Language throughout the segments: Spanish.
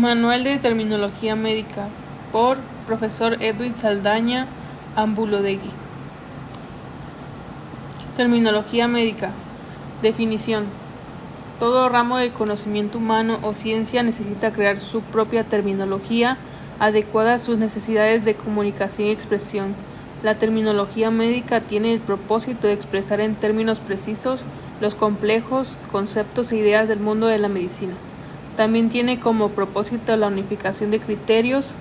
Manual de Terminología Médica por Profesor Edwin Saldaña Ambulodegui. Terminología médica. Definición. Todo ramo del conocimiento humano o ciencia necesita crear su propia terminología adecuada a sus necesidades de comunicación y expresión. La terminología médica tiene el propósito de expresar en términos precisos los complejos conceptos e ideas del mundo de la medicina. También tiene como propósito la unificación de criterios.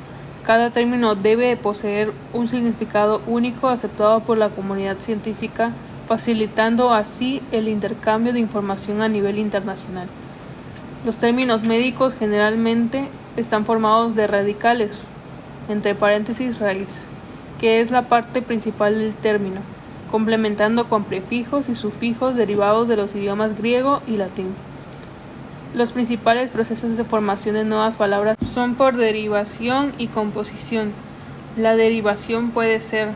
Cada término debe poseer un significado único aceptado por la comunidad científica, facilitando así el intercambio de información a nivel internacional. Los términos médicos generalmente están formados de radicales, entre paréntesis raíz, que es la parte principal del término, complementando con prefijos y sufijos derivados de los idiomas griego y latín. Los principales procesos de formación de nuevas palabras son por derivación y composición. La derivación puede ser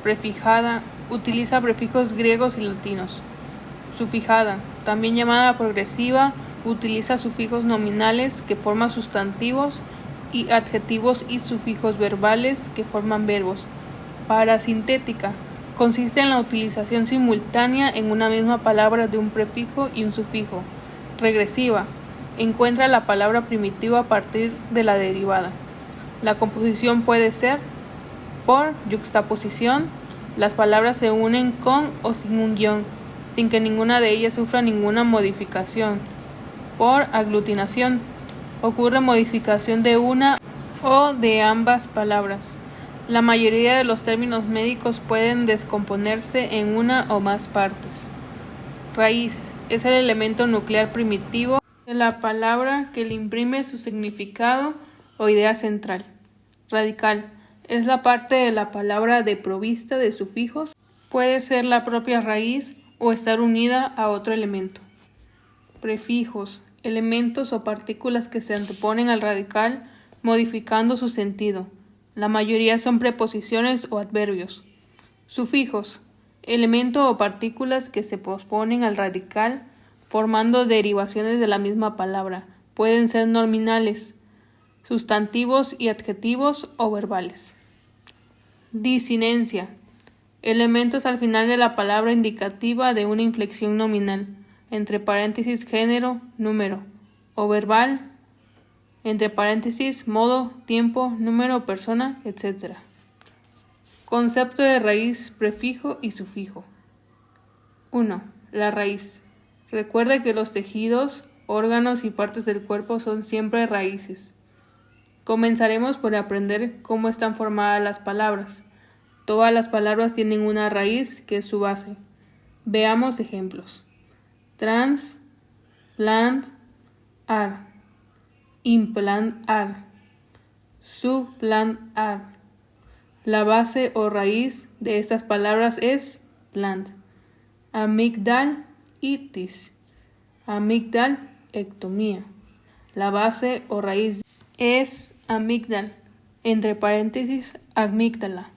prefijada, utiliza prefijos griegos y latinos. Sufijada, también llamada progresiva, utiliza sufijos nominales que forman sustantivos y adjetivos y sufijos verbales que forman verbos. Parasintética, consiste en la utilización simultánea en una misma palabra de un prefijo y un sufijo. Regresiva, encuentra la palabra primitiva a partir de la derivada. La composición puede ser por yuxtaposición. Las palabras se unen con o sin un guión, sin que ninguna de ellas sufra ninguna modificación. Por aglutinación, ocurre modificación de una o de ambas palabras. La mayoría de los términos médicos pueden descomponerse en una o más partes. Raíz es el elemento nuclear primitivo de la palabra que le imprime su significado o idea central. Radical es la parte de la palabra desprovista de sufijos. Puede ser la propia raíz o estar unida a otro elemento. Prefijos, elementos o partículas que se anteponen al radical modificando su sentido. La mayoría son preposiciones o adverbios. Sufijos, elemento o partículas que se posponen al radical formando derivaciones de la misma palabra. Pueden ser nominales, sustantivos y adjetivos o verbales. Disinencia, elementos al final de la palabra indicativa de una inflexión nominal, entre paréntesis género, número, o verbal, entre paréntesis modo, tiempo, número, persona, etc. Concepto de raíz, prefijo y sufijo. 1. La raíz. Recuerda que los tejidos, órganos y partes del cuerpo son siempre raíces. Comenzaremos por aprender cómo están formadas las palabras. Todas las palabras tienen una raíz que es su base. Veamos ejemplos. Trans, plant, ar, implantar, suplantar. La base o raíz de estas palabras es plant. Amigdal, itis. Amigdal, ectomía. La base o raíz es amígdala, entre paréntesis amígdala.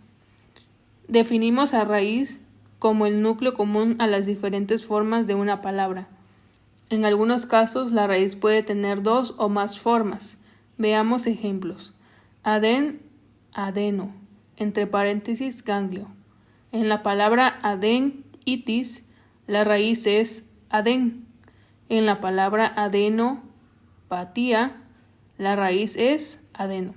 Definimos a raíz como el núcleo común a las diferentes formas de una palabra. En algunos casos la raíz puede tener dos o más formas. Veamos ejemplos. Aden, adeno, entre paréntesis ganglio. En la palabra adenitis, la raíz es aden. En la palabra adenopatía, la raíz es adeno.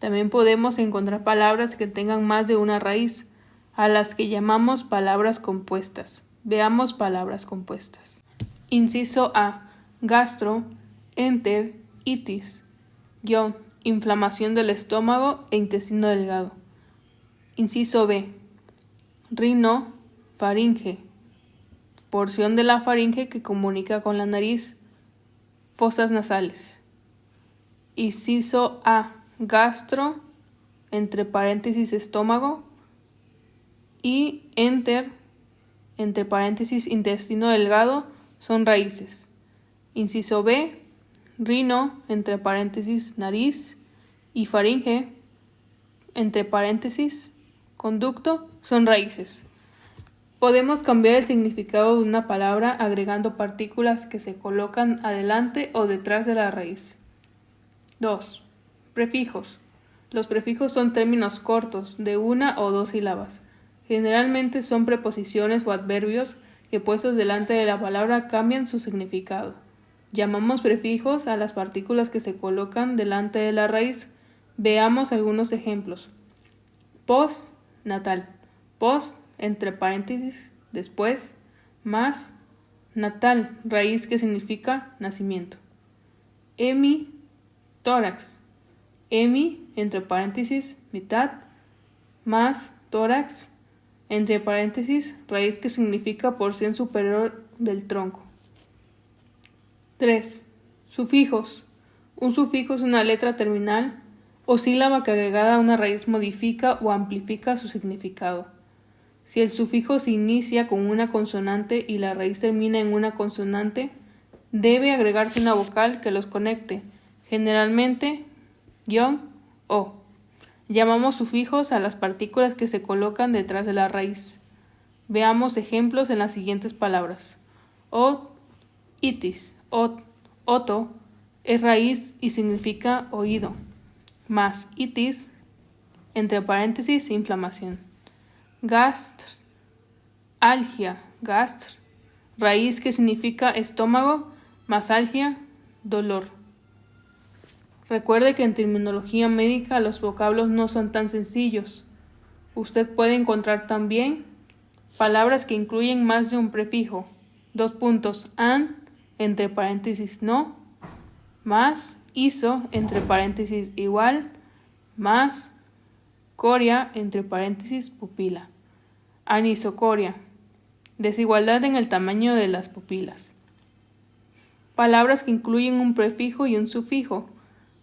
También podemos encontrar palabras que tengan más de una raíz, a las que llamamos palabras compuestas. Veamos palabras compuestas. Inciso A. Gastro, enter, itis. Inflamación del estómago e intestino delgado. Inciso B. Rino, faringe. Porción de la faringe que comunica con la nariz. Fosas nasales. Inciso A. Gastro, entre paréntesis estómago, y enter, entre paréntesis intestino delgado, son raíces. Inciso B. Rino, entre paréntesis nariz, y faringe, entre paréntesis conducto, son raíces. Podemos cambiar el significado de una palabra agregando partículas que se colocan adelante o detrás de la raíz. 2. Prefijos. Los prefijos son términos cortos, de una o dos sílabas. Generalmente son preposiciones o adverbios que puestos delante de la palabra cambian su significado. Llamamos prefijos a las partículas que se colocan delante de la raíz. Veamos algunos ejemplos. Post, natal. Post, entre paréntesis, después, más, natal, raíz que significa nacimiento. Hemi, tórax. Hemi, entre paréntesis, mitad, más, tórax, entre paréntesis, raíz que significa porción superior del tronco. 3. Sufijos. Un sufijo es una letra terminal o sílaba que agregada a una raíz modifica o amplifica su significado. Si el sufijo se inicia con una consonante y la raíz termina en una consonante, debe agregarse una vocal que los conecte, generalmente -o. Llamamos sufijos a las partículas que se colocan detrás de la raíz. Veamos ejemplos en las siguientes palabras. Itis, oto, es raíz y significa oído, más itis, entre paréntesis, inflamación. Gastr, algia, gastr, raíz que significa estómago, más algia, dolor. Recuerde que en terminología médica los vocablos no son tan sencillos. Usted puede encontrar también palabras que incluyen más de un prefijo. An, entre paréntesis no, más iso, entre paréntesis igual, más coria, entre paréntesis pupila. Anisocoria, desigualdad en el tamaño de las pupilas. Palabras que incluyen un prefijo y un sufijo.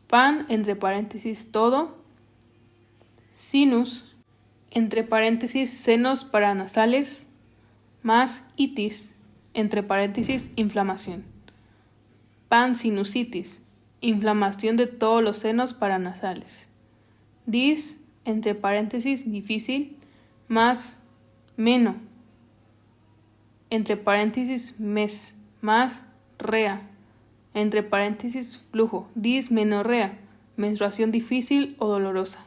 Pan, entre paréntesis todo, sinus, entre paréntesis senos paranasales, más itis, entre paréntesis inflamación. Pansinusitis, inflamación de todos los senos paranasales. Dis, entre paréntesis difícil, más meno, entre paréntesis mes, más rea, entre paréntesis flujo, dismenorrea, menstruación difícil o dolorosa.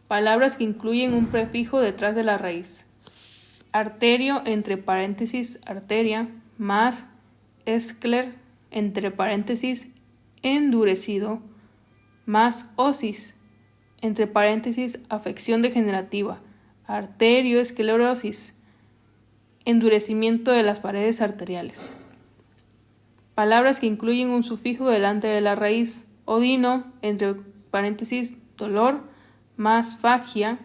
Palabras que incluyen un prefijo detrás de la raíz. Arterio, entre paréntesis arteria, más escler, entre paréntesis endurecido, más osis, entre paréntesis afección degenerativa, arterioesclerosis, endurecimiento de las paredes arteriales. Palabras que incluyen un sufijo delante de la raíz. Odino, entre paréntesis dolor, más fagia,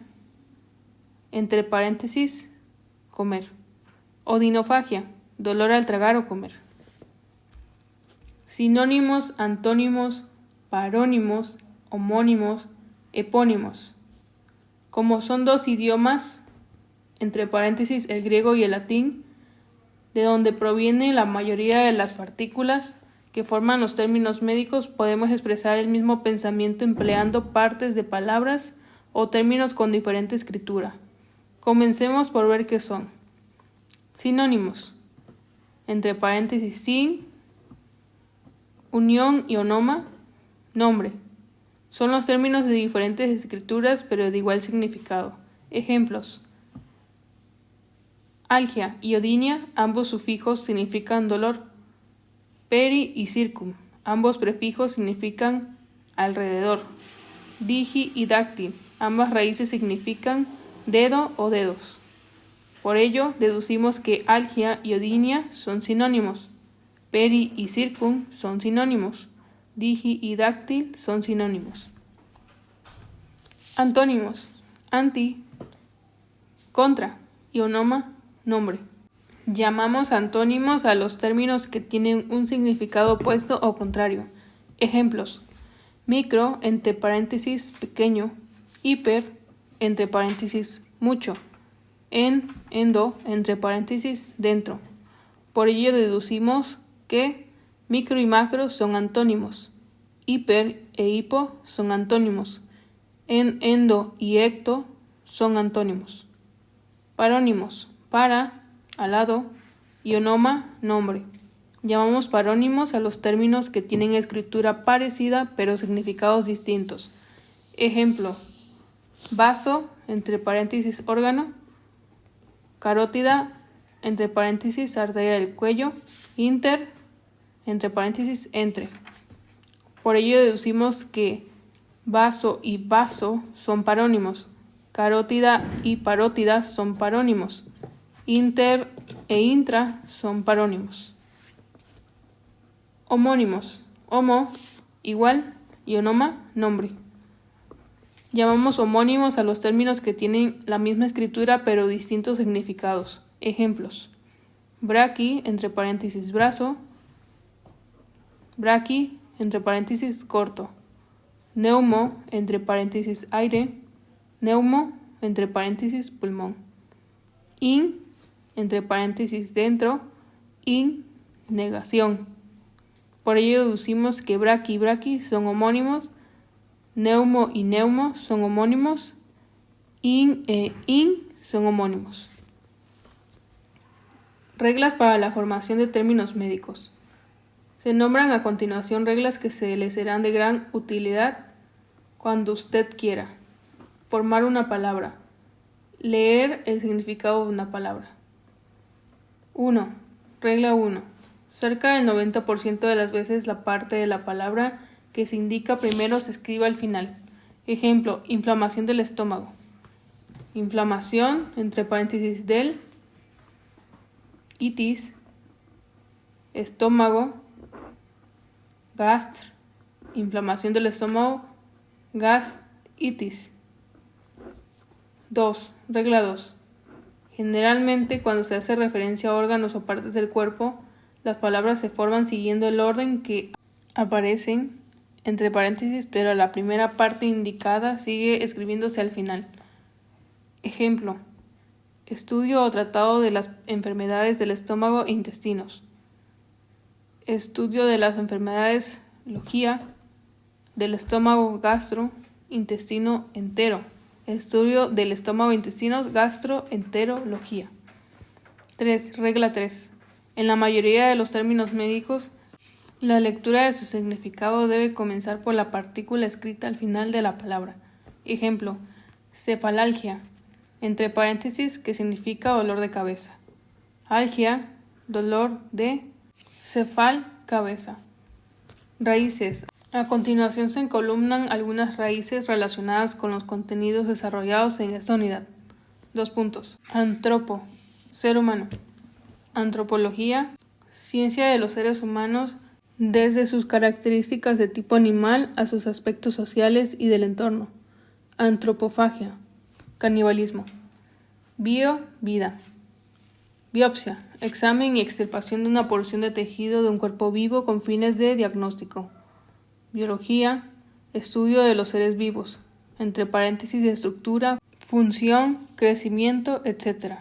entre paréntesis comer. Odinofagia, dolor al tragar o comer. Sinónimos, antónimos, parónimos, homónimos, epónimos. Como son dos idiomas, entre paréntesis el griego y el latín, de donde proviene la mayoría de las partículas que forman los términos médicos, podemos expresar el mismo pensamiento empleando partes de palabras o términos con diferente escritura. Comencemos por ver qué son. Sinónimos, entre paréntesis sin, unión y onoma, nombre. Son los términos de diferentes escrituras pero de igual significado. Ejemplos. Algia y odinia, ambos sufijos significan dolor. Peri y circum, ambos prefijos significan alrededor. Digi y dáctil, ambas raíces significan dedo o dedos. Por ello, deducimos que algia y odinia son sinónimos. Peri y circum son sinónimos. Digi y dáctil son sinónimos. Antónimos. Anti, contra y onoma, nombre. Llamamos antónimos a los términos que tienen un significado opuesto o contrario. Ejemplos. Micro, entre paréntesis pequeño. Hiper, entre paréntesis mucho. Endo, entre paréntesis dentro. Por ello deducimos que micro y macro son antónimos. Hiper e hipo son antónimos. Endo y ecto son antónimos. Parónimos. Para, al lado, y onoma, nombre. Llamamos parónimos a los términos que tienen escritura parecida pero significados distintos. Ejemplo: vaso, entre paréntesis órgano; carótida, entre paréntesis arteria del cuello; inter, entre paréntesis entre. Por ello deducimos que vaso y vaso son parónimos, carótida y parótida son parónimos, inter e intra son parónimos. Homónimos: homo, igual, y onoma, nombre. Llamamos homónimos a los términos que tienen la misma escritura pero distintos significados. Ejemplos: braqui, entre paréntesis brazo; braqui, entre paréntesis corto; neumo, entre paréntesis aire; neumo, entre paréntesis pulmón; in, entre paréntesis dentro; in, negación. Por ello deducimos que braqui y braqui son homónimos, neumo y neumo son homónimos, in e in son homónimos. Reglas para la formación de términos médicos. Se nombran a continuación reglas que se le serán de gran utilidad cuando usted quiera formar una palabra. Leer el significado de una palabra. 1. Regla 1. Cerca del 90% de las veces la parte de la palabra que se indica primero se escribe al final. Ejemplo: inflamación del estómago. Inflamación, entre paréntesis del, itis, estómago, gastr, inflamación del estómago, gastritis. 2. Regla 2. Generalmente, cuando se hace referencia a órganos o partes del cuerpo, las palabras se forman siguiendo el orden que aparecen entre paréntesis, pero la primera parte indicada sigue escribiéndose al final. Ejemplo: estudio o tratado de las enfermedades del estómago e intestinos. Estudio de las enfermedades logía del estómago, gastro, intestino, entero. Estudio del estómago, intestinos, gastro, enterología. 3. Regla 3. En la mayoría de los términos médicos, la lectura de su significado debe comenzar por la partícula escrita al final de la palabra. Ejemplo: cefalalgia, entre paréntesis, que significa dolor de cabeza. Algia, dolor de cefal, cabeza. Raíces. A continuación se encolumnan algunas raíces relacionadas con los contenidos desarrollados en esta unidad. 2 puntos. Antropo, ser humano. Antropología, ciencia de los seres humanos desde sus características de tipo animal a sus aspectos sociales y del entorno. Antropofagia, canibalismo. Bio, vida. Biopsia, examen y extirpación de una porción de tejido de un cuerpo vivo con fines de diagnóstico. Biología, estudio de los seres vivos, entre paréntesis de estructura, función, crecimiento, etc.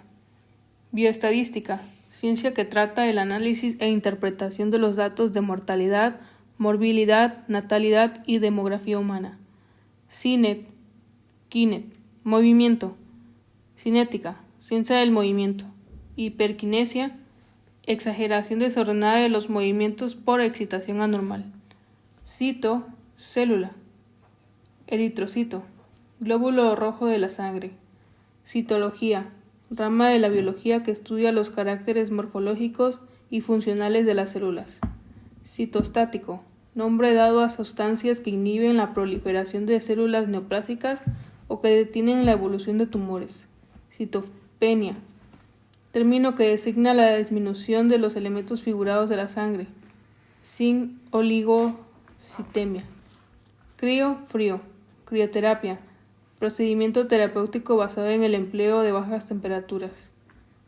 Bioestadística, ciencia que trata el análisis e interpretación de los datos de mortalidad, morbilidad, natalidad y demografía humana. Cinet, kinet, movimiento. Cinética, ciencia del movimiento. Hiperquinesia, exageración desordenada de los movimientos por excitación anormal. Cito, célula. Eritrocito, glóbulo rojo de la sangre. Citología, rama de la biología que estudia los caracteres morfológicos y funcionales de las células. Citostático, nombre dado a sustancias que inhiben la proliferación de células neoplásicas o que detienen la evolución de tumores. Citopenia, término que designa la disminución de los elementos figurados de la sangre. Sin oligocitemia. Crío, frío. Crioterapia, procedimiento terapéutico basado en el empleo de bajas temperaturas.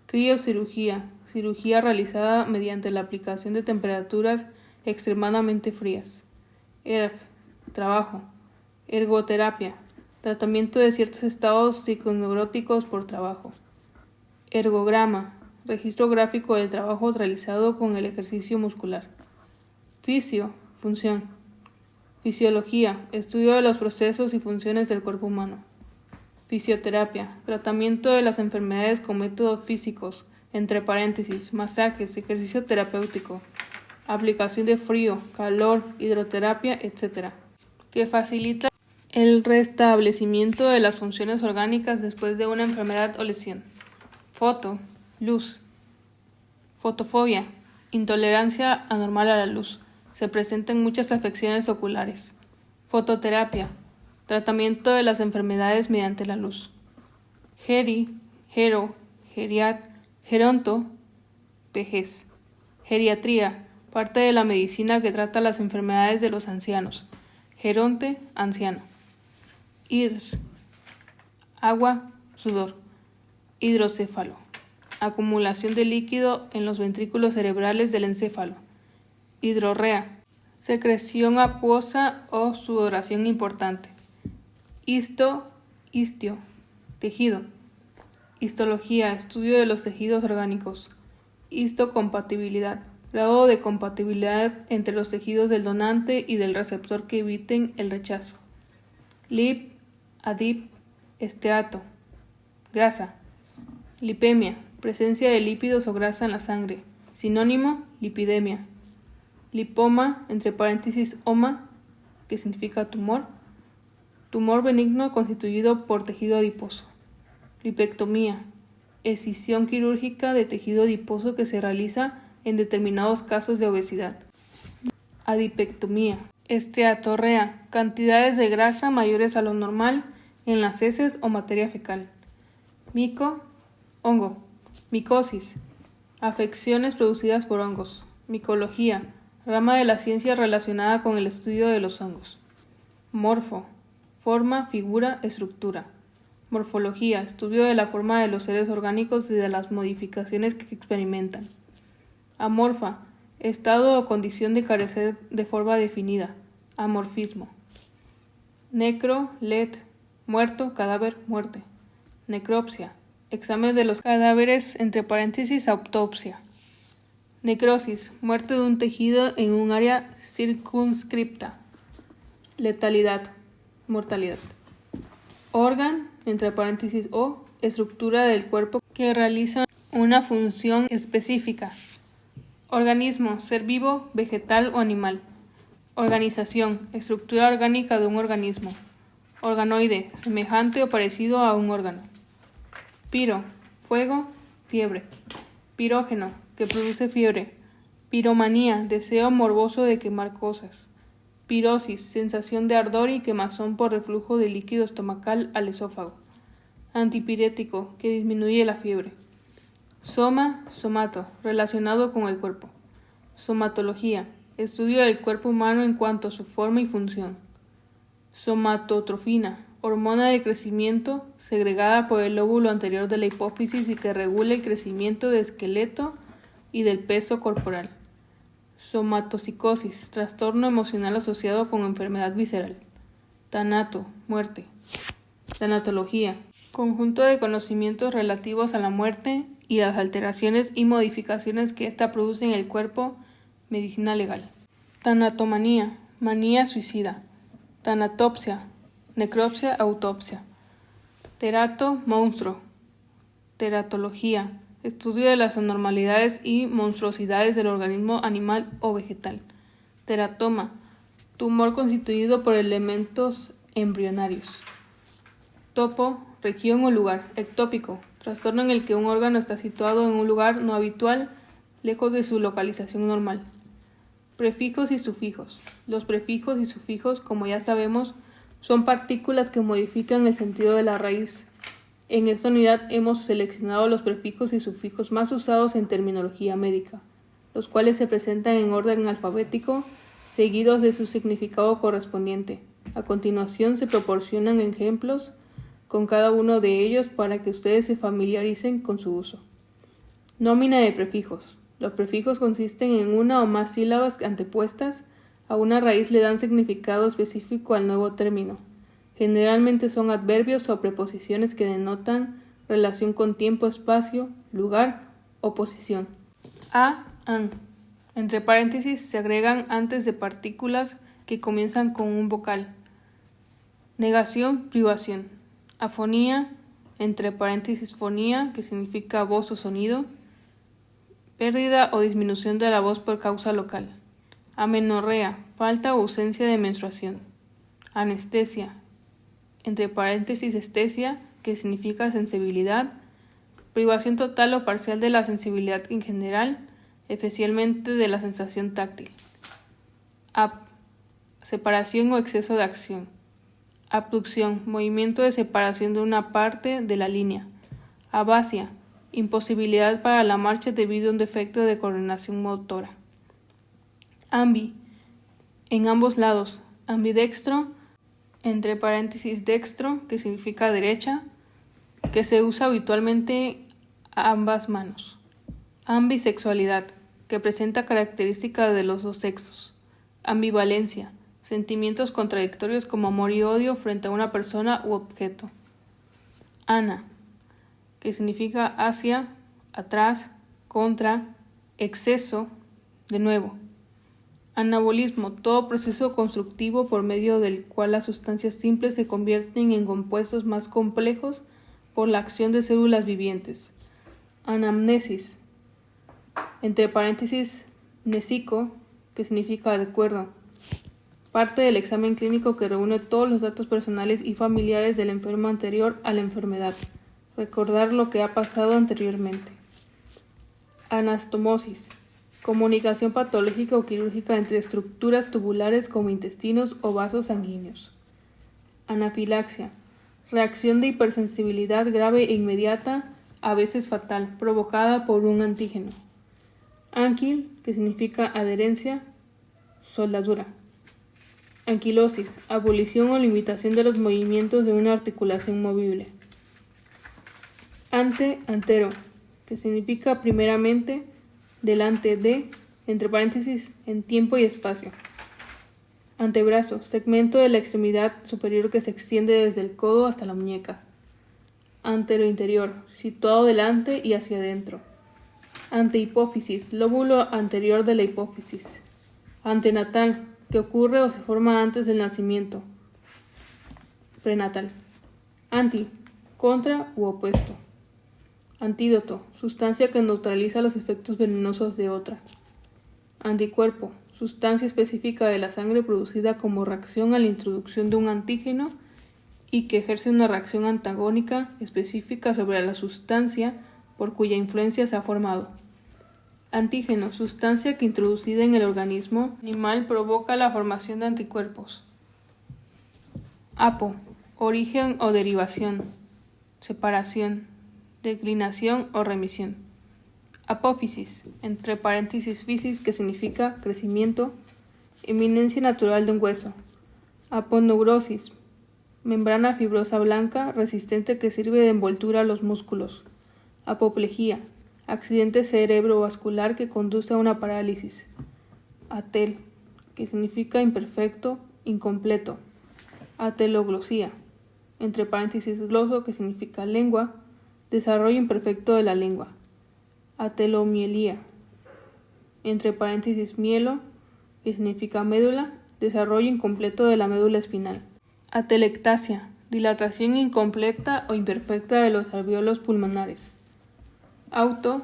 Criocirugía, cirugía realizada mediante la aplicación de temperaturas extremadamente frías. Erg, trabajo. Ergoterapia, tratamiento de ciertos estados psiconeuróticos por trabajo. Ergograma, registro gráfico del trabajo realizado con el ejercicio muscular. Fisio, función. Fisiología, estudio de los procesos y funciones del cuerpo humano. Fisioterapia, tratamiento de las enfermedades con métodos físicos, entre paréntesis, masajes, ejercicio terapéutico. aplicación de frío, calor, hidroterapia, etc., que facilita el restablecimiento de las funciones orgánicas después de una enfermedad o lesión. Foto, luz. Fotofobia, intolerancia anormal a la luz. Se presenta en muchas afecciones oculares. Fototerapia, tratamiento de las enfermedades mediante la luz. Geronto, vejez. Geriatría, parte de la medicina que trata las enfermedades de los ancianos. Geronte, anciano. Hidr, agua, sudor. Hidrocéfalo, acumulación de líquido en los ventrículos cerebrales del encéfalo. Hidrorrea, secreción acuosa o sudoración importante. Histio, tejido. Histología, estudio de los tejidos orgánicos. Histocompatibilidad, grado de compatibilidad entre los tejidos del donante y del receptor que eviten el rechazo. Lip, adip, esteato, grasa. Lipemia, presencia de lípidos o grasa en la sangre. Sinónimo, lipidemia. Lipoma, entre paréntesis oma, que significa tumor. Tumor benigno constituido por tejido adiposo. Lipectomía, escisión quirúrgica de tejido adiposo que se realiza en determinados casos de obesidad. Adipectomía, esteatorrea, cantidades de grasa mayores a lo normal en las heces o materia fecal. Hongo, micosis, afecciones producidas por hongos. Micología, rama de la ciencia relacionada con el estudio de los hongos. Morfo, forma, figura, estructura. Morfología, estudio de la forma de los seres orgánicos y de las modificaciones que experimentan. Amorfa, estado o condición de carecer de forma definida. Amorfismo. Muerto, cadáver, muerte. Necropsia, examen de los cadáveres, entre paréntesis, autopsia. Necrosis, muerte de un tejido en un área circunscripta. Letalidad, mortalidad. Entre paréntesis, o estructura del cuerpo que realiza una función específica. Organismo, ser vivo, vegetal o animal. Organización, estructura orgánica de un organismo. Organoide, semejante o parecido a un órgano. Piro, fuego, fiebre. Pirógeno, que produce fiebre. Piromanía, deseo morboso de quemar cosas. Pirosis, sensación de ardor y quemazón por reflujo de líquido estomacal al esófago. Antipirético, que disminuye la fiebre. Somato, relacionado con el cuerpo. Somatología, estudio del cuerpo humano en cuanto a su forma y función. Somatotrofina, hormona de crecimiento segregada por el lóbulo anterior de la hipófisis y que regula el crecimiento del esqueleto y del peso corporal. Somatopsicosis, trastorno emocional asociado con enfermedad visceral. Tanato, muerte. Tanatología, conjunto de conocimientos relativos a la muerte y las alteraciones y modificaciones que ésta produce en el cuerpo. Medicina legal. Tanatomanía, manía suicida. Tanatopsia, necropsia, autopsia. Terato, monstruo. Teratología, estudio de las anormalidades y monstruosidades del organismo animal o vegetal. Teratoma, tumor constituido por elementos embrionarios. Topo, región o lugar. Ectópico, trastorno en el que un órgano está situado en un lugar no habitual, lejos de su localización normal. Prefijos y sufijos. Los prefijos y sufijos, como ya sabemos, son partículas que modifican el sentido de la raíz. En esta unidad hemos seleccionado los prefijos y sufijos más usados en terminología médica, los cuales se presentan en orden alfabético, seguidos de su significado correspondiente. A continuación se proporcionan ejemplos con cada uno de ellos para que ustedes se familiaricen con su uso. Nómina de prefijos. Los prefijos consisten en una o más sílabas antepuestas a una raíz, le dan significado específico al nuevo término. Generalmente son adverbios o preposiciones que denotan relación con tiempo, espacio, lugar o posición. An. Entre paréntesis se agregan antes de partículas que comienzan con un vocal. Negación, privación. Afonía, entre paréntesis fonía, que significa voz o sonido. Pérdida o disminución de la voz por causa local. amenorrea, falta o ausencia de menstruación. Anestesia, entre paréntesis estesia, que significa sensibilidad, privación total o parcial de la sensibilidad en general, especialmente de la sensación táctil. Separación o exceso de acción. Abducción, movimiento de separación de una parte de la línea. Abasia, imposibilidad para la marcha debido a un defecto de coordinación motora. Ambi, en ambos lados. Ambidextro, entre paréntesis dextro, que significa derecha, que se usa habitualmente a ambas manos. Ambisexualidad, que presenta características de los dos sexos. Ambivalencia, sentimientos contradictorios como amor y odio frente a una persona u objeto. Ana, que significa hacia, atrás, contra, exceso, de nuevo. Anabolismo, todo proceso constructivo por medio del cual las sustancias simples se convierten en compuestos más complejos por la acción de células vivientes. Anamnesis, entre paréntesis nesico, que significa recuerdo, parte del examen clínico que reúne todos los datos personales y familiares del enfermo anterior a la enfermedad, recordar lo que ha pasado anteriormente. Anastomosis, comunicación patológica o quirúrgica entre estructuras tubulares como intestinos o vasos sanguíneos. Anafilaxia, reacción de hipersensibilidad grave e inmediata, a veces fatal, provocada por un antígeno. Anquil, que significa adherencia, soldadura. Anquilosis, abolición o limitación de los movimientos de una articulación movible. Antero, que significa primeramente, delante de, entre paréntesis, en tiempo y espacio. Antebrazo, segmento de la extremidad superior que se extiende desde el codo hasta la muñeca. Anterointerior, situado delante y hacia adentro. Antehipófisis, lóbulo anterior de la hipófisis. Antenatal, que ocurre o se forma antes del nacimiento. Prenatal. Anti, contra u opuesto. Antídoto, sustancia que neutraliza los efectos venenosos de otra. Anticuerpo, sustancia específica de la sangre producida como reacción a la introducción de un antígeno y que ejerce una reacción antagónica específica sobre la sustancia por cuya influencia se ha formado. Antígeno, sustancia que introducida en el organismo animal provoca la formación de anticuerpos. Apo, origen o derivación, separación, declinación o remisión. Apófisis, entre paréntesis fisis, que significa crecimiento, eminencia natural de un hueso. Aponeurosis, membrana fibrosa blanca resistente que sirve de envoltura a los músculos. Apoplejía, accidente cerebrovascular que conduce a una parálisis. Atel, que significa imperfecto, incompleto. Ateloglosía, entre paréntesis gloso, que significa lengua, desarrollo imperfecto de la lengua. Atelomielía, entre paréntesis mielo, que significa médula, desarrollo incompleto de la médula espinal. Atelectasia, dilatación incompleta o imperfecta de los alvéolos pulmonares. Auto,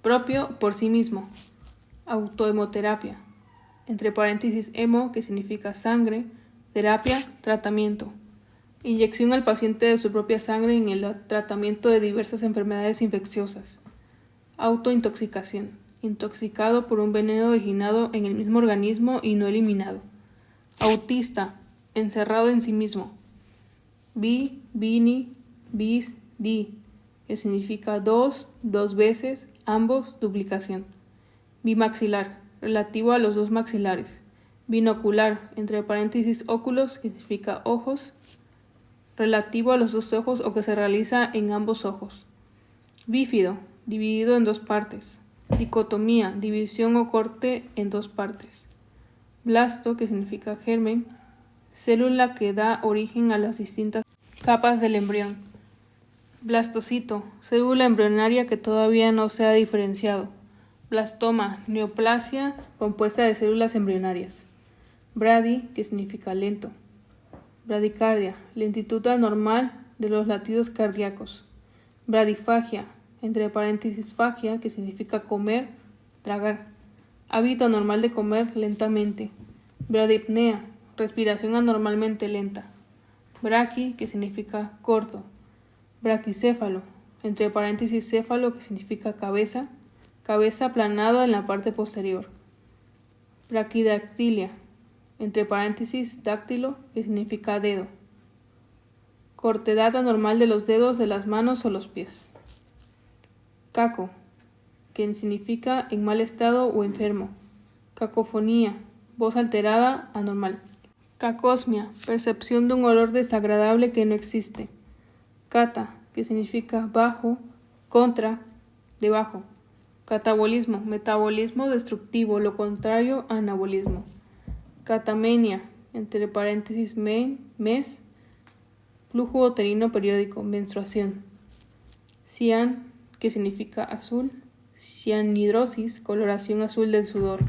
propio por sí mismo. Autohemoterapia, entre paréntesis hemo, que significa sangre, terapia, tratamiento. Inyección al paciente de su propia sangre en el tratamiento de diversas enfermedades infecciosas. Autointoxicación, intoxicado por un veneno originado en el mismo organismo y no eliminado. Autista, encerrado en sí mismo. Bi, bini, bis, di, que significa dos veces, ambos, duplicación. Bimaxilar, relativo a los dos maxilares. Binocular, entre paréntesis óculos, que significa ojos, relativo a los dos ojos o que se realiza en ambos ojos. Bífido, dividido en dos partes. Dicotomía, división o corte en dos partes. Blasto, que significa germen, célula que da origen a las distintas capas del embrión. Blastocito, célula embrionaria que todavía no se ha diferenciado. Blastoma, neoplasia compuesta de células embrionarias. Brady, que significa lento. Bradicardia, lentitud anormal de los latidos cardíacos. Bradifagia, entre paréntesis fagia, que significa comer, tragar. Hábito anormal de comer lentamente. Bradipnea, respiración anormalmente lenta. Braqui, que significa corto. Braquicéfalo, entre paréntesis céfalo, que significa cabeza, cabeza aplanada en la parte posterior. Braquidactilia, entre paréntesis dáctilo, que significa dedo. Cortedad anormal de los dedos de las manos o los pies. Caco, que significa en mal estado o enfermo. Cacofonía, voz alterada, anormal. Cacosmia, percepción de un olor desagradable que no existe. Cata, que significa bajo, contra, debajo. Catabolismo, metabolismo destructivo, lo contrario a anabolismo. Catamenia, entre paréntesis mes, flujo uterino periódico, menstruación. Cian, que significa azul. Cianhidrosis, coloración azul del sudor.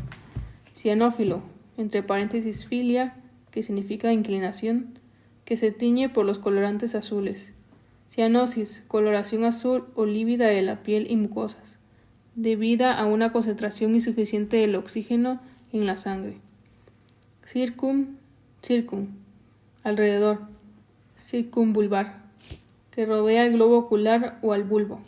Cianófilo, entre paréntesis filia, que significa inclinación, que se tiñe por los colorantes azules. Cianosis, coloración azul o lívida de la piel y mucosas, debida a una concentración insuficiente del oxígeno en la sangre. Circum, alrededor. Circunvulvar, que rodea el globo ocular o al bulbo.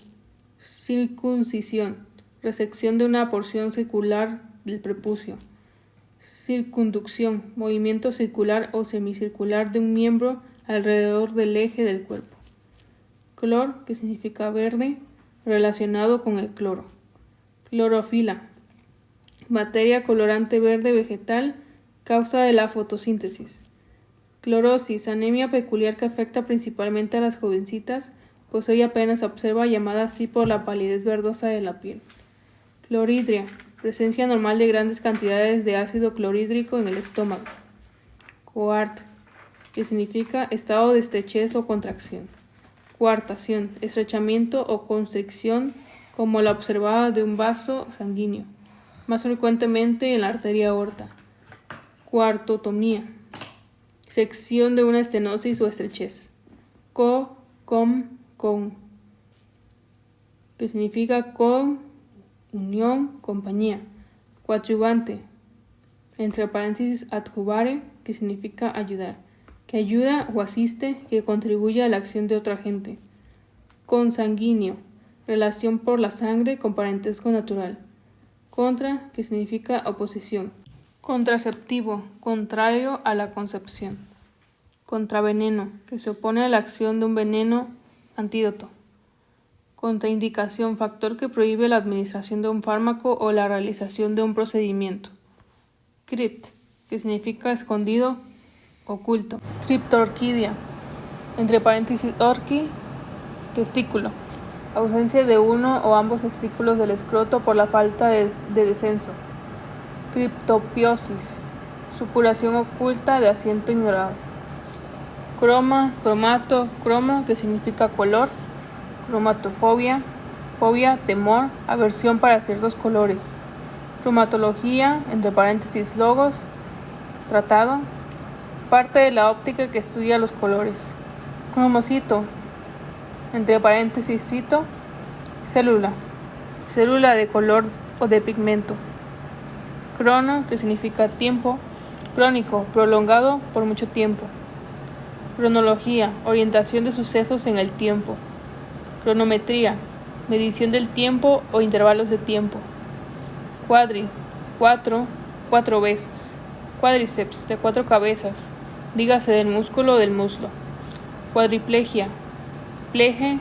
Circuncisión, resección de una porción circular del prepucio. Circunducción, movimiento circular o semicircular de un miembro alrededor del eje del cuerpo. Clor, que significa verde, relacionado con el cloro. Clorofila, materia colorante verde vegetal, causa de la fotosíntesis. Clorosis, anemia peculiar que afecta principalmente a las jovencitas, pues hoy apenas se observa, llamada así por la palidez verdosa de la piel. Clorhidria, presencia normal de grandes cantidades de ácido clorhídrico en el estómago. Coart, que significa estado de estrechez o contracción. Coartación, estrechamiento o constricción como la observada de un vaso sanguíneo, más frecuentemente en la arteria aorta. Coartotomía, sección de una estenosis o estrechez. Con, que significa con, unión, compañía. Coadyuvante, entre paréntesis adjuvare, que significa ayudar, que ayuda o asiste, que contribuye a la acción de otra gente. Consanguíneo, relación por la sangre con parentesco natural. Contra, que significa oposición. Contraceptivo, contrario a la concepción. Contraveneno, que se opone a la acción de un veneno, antídoto. Contraindicación, factor que prohíbe la administración de un fármaco o la realización de un procedimiento. Crypt, que significa escondido, oculto. Criptorquidia, entre paréntesis orqui, testículo. Ausencia de uno o ambos testículos del escroto por la falta de descenso. Criptopiosis, supuración oculta de asiento ignorado. Croma, cromato, cromo, que significa color. Cromatofobia, fobia, temor, aversión para ciertos colores. Cromatología, entre paréntesis logos, tratado, parte de la óptica que estudia los colores. Cromocito, entre paréntesis cito, célula, célula de color o de pigmento. Crono, que significa tiempo, crónico, prolongado por mucho tiempo. Cronología, orientación de sucesos en el tiempo. Cronometría, medición del tiempo o intervalos de tiempo. Cuadri, cuatro veces. Cuádriceps, de 4 cabezas, dígase del músculo o del muslo. Cuadriplegia, pleje,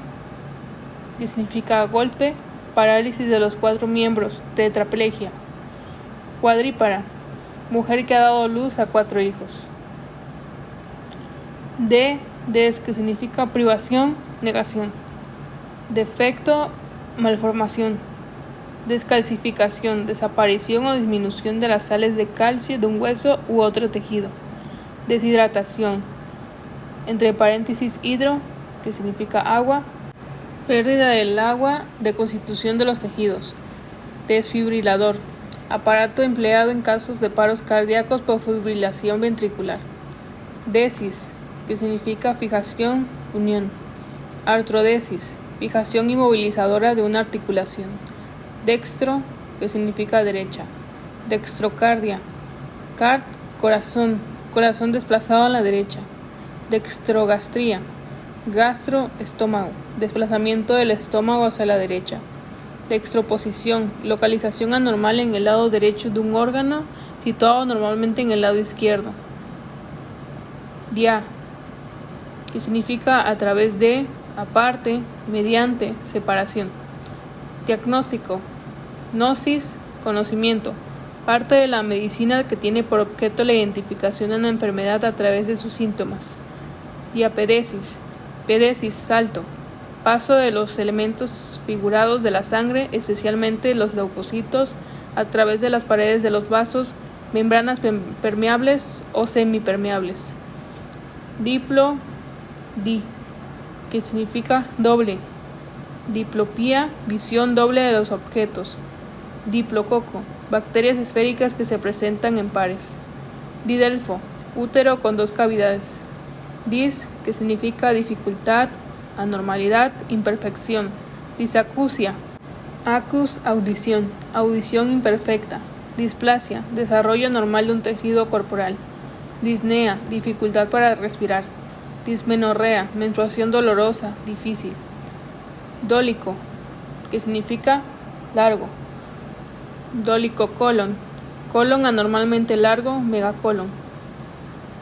que significa golpe, parálisis de los 4 miembros, tetraplegia. Cuadrípara, mujer que ha dado luz a 4 hijos. Des, que significa privación, negación. Defecto, malformación. Descalcificación, desaparición o disminución de las sales de calcio de un hueso u otro tejido. Deshidratación, entre paréntesis hidro, que significa agua. Pérdida del agua de constitución de los tejidos. Desfibrilador, aparato empleado en casos de paros cardíacos por fibrilación ventricular. Desis, que significa fijación, unión. Artrodesis, fijación inmovilizadora de una articulación. Dextro, que significa derecha. Dextrocardia. Card, corazón, corazón desplazado a la derecha. Dextrogastría. Gastro, estómago, desplazamiento del estómago hacia la derecha. Dextroposición, localización anormal en el lado derecho de un órgano situado normalmente en el lado izquierdo. Dia, que significa a través de, aparte, mediante, separación. Diagnóstico, gnosis, conocimiento, parte de la medicina que tiene por objeto la identificación de una enfermedad a través de sus síntomas. Diapedesis, pedesis, salto, paso de los elementos figurados de la sangre, especialmente los leucocitos, a través de las paredes de los vasos, membranas permeables o semipermeables. Diplo, que significa doble. Diplopía, visión doble de los objetos. Diplococo, bacterias esféricas que se presentan en pares. Didelfo, útero con 2 cavidades. Dis, que significa dificultad, anormalidad, imperfección. Disacusia, acus, audición, audición imperfecta. Displasia, desarrollo normal de un tejido corporal. Disnea, dificultad para respirar. Dismenorrea, menstruación dolorosa, difícil. Dólico, que significa largo. Dolicocolon, colon anormalmente largo, megacolon.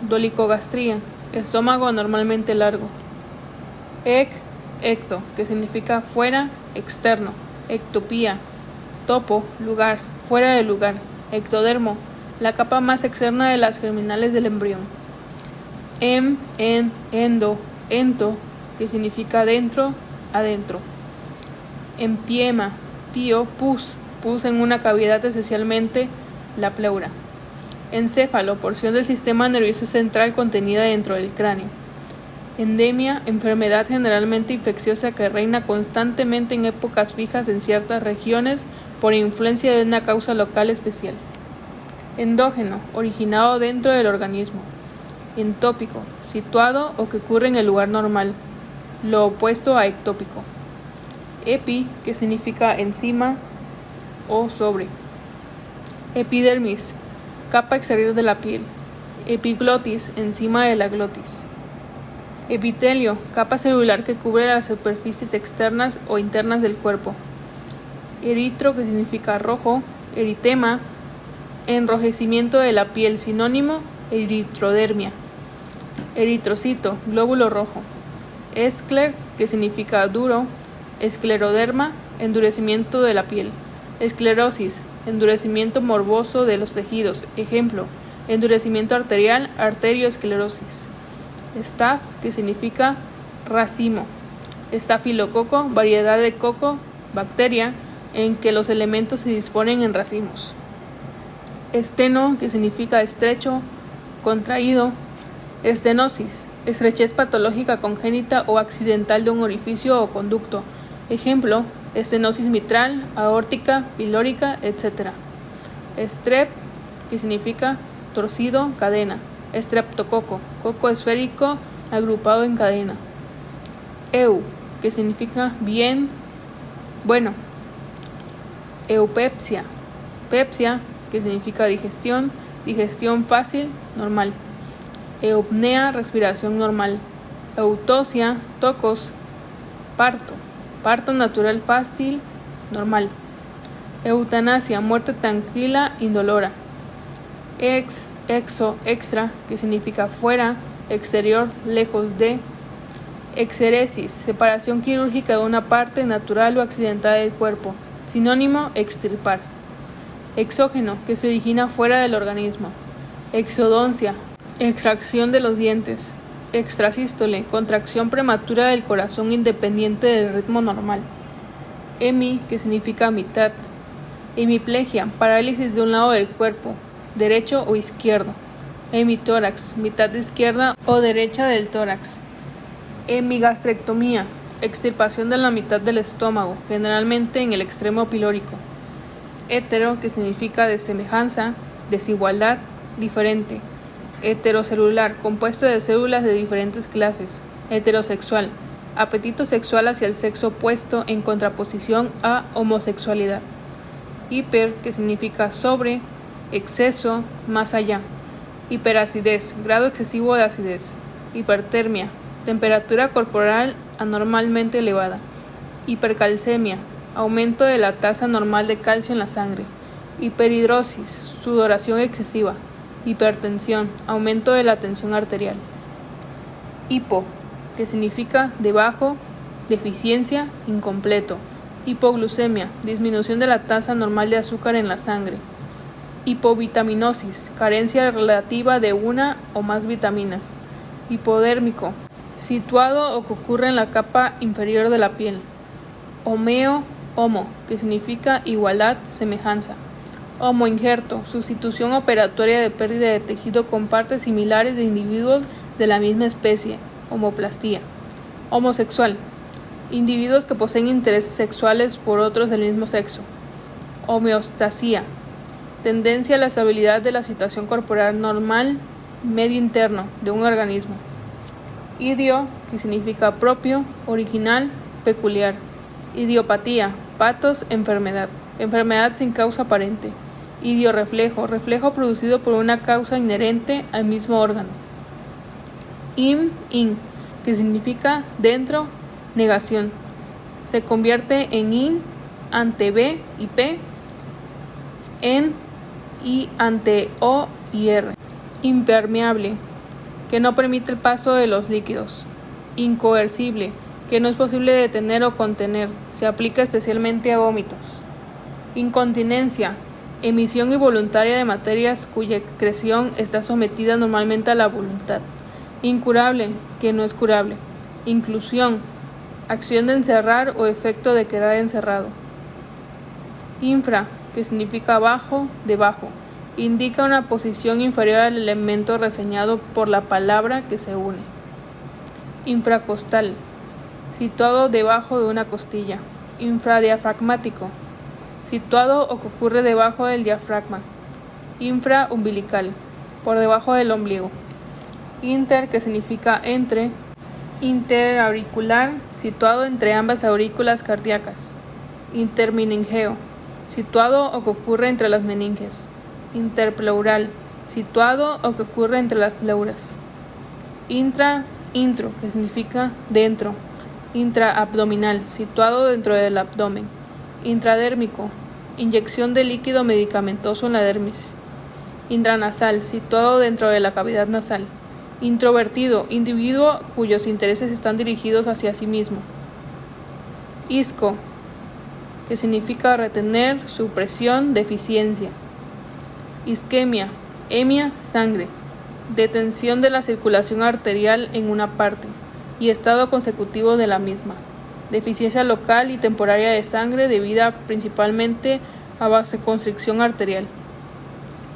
Dolicogastría, estómago anormalmente largo. Ecto, que significa fuera, externo. Ectopía, topo, lugar, fuera de lugar. Ectodermo, la capa más externa de las germinales del embrión. Endo, ento, que significa dentro, adentro. Empiema, pio, pus en una cavidad, especialmente la pleura. Encéfalo, porción del sistema nervioso central contenida dentro del cráneo. Endemia, enfermedad generalmente infecciosa que reina constantemente en épocas fijas en ciertas regiones por influencia de una causa local especial. Endógeno, originado dentro del organismo. Entópico, situado o que ocurre en el lugar normal, lo opuesto a ectópico. Epi, que significa encima o sobre. Epidermis, capa exterior de la piel. Epiglotis, encima de la glotis. Epitelio, capa celular que cubre las superficies externas o internas del cuerpo. Eritro, que significa rojo. Eritema, enrojecimiento de la piel, sinónimo, eritrodermia. Eritrocito, glóbulo rojo. Escler, que significa duro. Escleroderma, endurecimiento de la piel. Esclerosis, endurecimiento morboso de los tejidos. Ejemplo, endurecimiento arterial, arterioesclerosis. Staph, que significa racimo. Estafilococo, variedad de coco, bacteria, en que los elementos se disponen en racimos. Esteno, que significa estrecho, contraído. Estenosis, estrechez patológica congénita o accidental de un orificio o conducto. Ejemplo, estenosis mitral, aórtica, pilórica, etc. Strep, que significa torcido, cadena. Streptococo, coco esférico agrupado en cadena. Eu, que significa bien, bueno. Eupepsia, pepsia, que significa digestión, digestión fácil, normal. Eupnea, respiración normal. Eutosia, tocos, parto, parto natural fácil, normal. Eutanasia, muerte tranquila, indolora. Exo, extra, que significa fuera, exterior, lejos de. Exeresis, separación quirúrgica de una parte natural o accidental del cuerpo. Sinónimo, extirpar. Exógeno, que se origina fuera del organismo. Exodoncia, extracción de los dientes. Extrasístole, contracción prematura del corazón independiente del ritmo normal. Hemi, que significa mitad. Hemiplegia, parálisis de un lado del cuerpo, derecho o izquierdo. Hemitórax, mitad izquierda o derecha del tórax. Hemigastrectomía, extirpación de la mitad del estómago, generalmente en el extremo pilórico. Hetero, que significa de semejanza, desigualdad, diferente. Heterocelular, compuesto de células de diferentes clases. Heterosexual, apetito sexual hacia el sexo opuesto en contraposición a homosexualidad. Hiper, que significa sobre, exceso, más allá. Hiperacidez, grado excesivo de acidez. Hipertermia, temperatura corporal anormalmente elevada. Hipercalcemia, aumento de la tasa normal de calcio en la sangre. Hiperhidrosis, sudoración excesiva. Hipertensión, aumento de la tensión arterial. Hipo, que significa debajo, deficiencia, incompleto. Hipoglucemia, disminución de la tasa normal de azúcar en la sangre. Hipovitaminosis, carencia relativa de una o más vitaminas. Hipodérmico, situado o que ocurre en la capa inferior de la piel. Homo, que significa igualdad, semejanza. Homoinjerto, sustitución operatoria de pérdida de tejido con partes similares de individuos de la misma especie, homoplastía. Homosexual, individuos que poseen intereses sexuales por otros del mismo sexo. Homeostasia, tendencia a la estabilidad de la situación corporal normal, medio interno, de un organismo. Idio, que significa propio, original, peculiar. Idiopatía, patos, enfermedad. Enfermedad sin causa aparente. Idioreflejo, reflejo producido por una causa inherente al mismo órgano. In, que significa dentro, negación. Se convierte en in ante B y P, en y ante O y R. Impermeable, que no permite el paso de los líquidos. Incoercible, que no es posible detener o contener. Se aplica especialmente a vómitos. Incontinencia, emisión involuntaria de materias cuya excreción está sometida normalmente a la voluntad. Incurable, que no es curable. Inclusión, acción de encerrar o efecto de quedar encerrado. Infra, que significa abajo, debajo. Indica una posición inferior al elemento reseñado por la palabra que se une. Infracostal, situado debajo de una costilla. Infradiafragmático, situado o que ocurre debajo del diafragma. Infraumbilical, por debajo del ombligo. Inter, que significa entre. Interauricular, situado entre ambas aurículas cardíacas. Intermeningeo, situado o que ocurre entre las meninges. Interpleural, situado o que ocurre entre las pleuras. Intro, que significa dentro. Intraabdominal, situado dentro del abdomen. Intradérmico, inyección de líquido medicamentoso en la dermis. Intranasal, situado dentro de la cavidad nasal. Introvertido, individuo cuyos intereses están dirigidos hacia sí mismo. Isco, que significa retener, supresión, deficiencia. Isquemia, hemia, sangre, detención de la circulación arterial en una parte y estado consecutivo de la misma. Deficiencia local y temporaria de sangre debida principalmente a vasoconstricción arterial.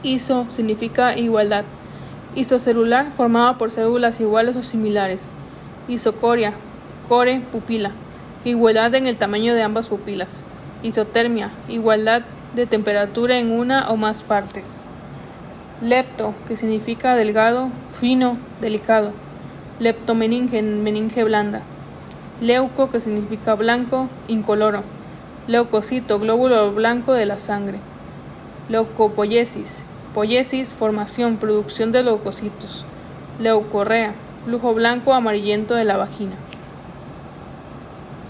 Iso significa igualdad. Isocelular, formado por células iguales o similares. Isocoria, core, pupila, igualdad en el tamaño de ambas pupilas. Isotermia, igualdad de temperatura en una o más partes. Lepto, que significa delgado, fino, delicado. Leptomeninge, meninge blanda. Leuco, que significa blanco, incoloro. Leucocito, glóbulo blanco de la sangre. Leucopoiesis, poiesis, formación, producción de leucocitos. Leucorrea, flujo blanco amarillento de la vagina.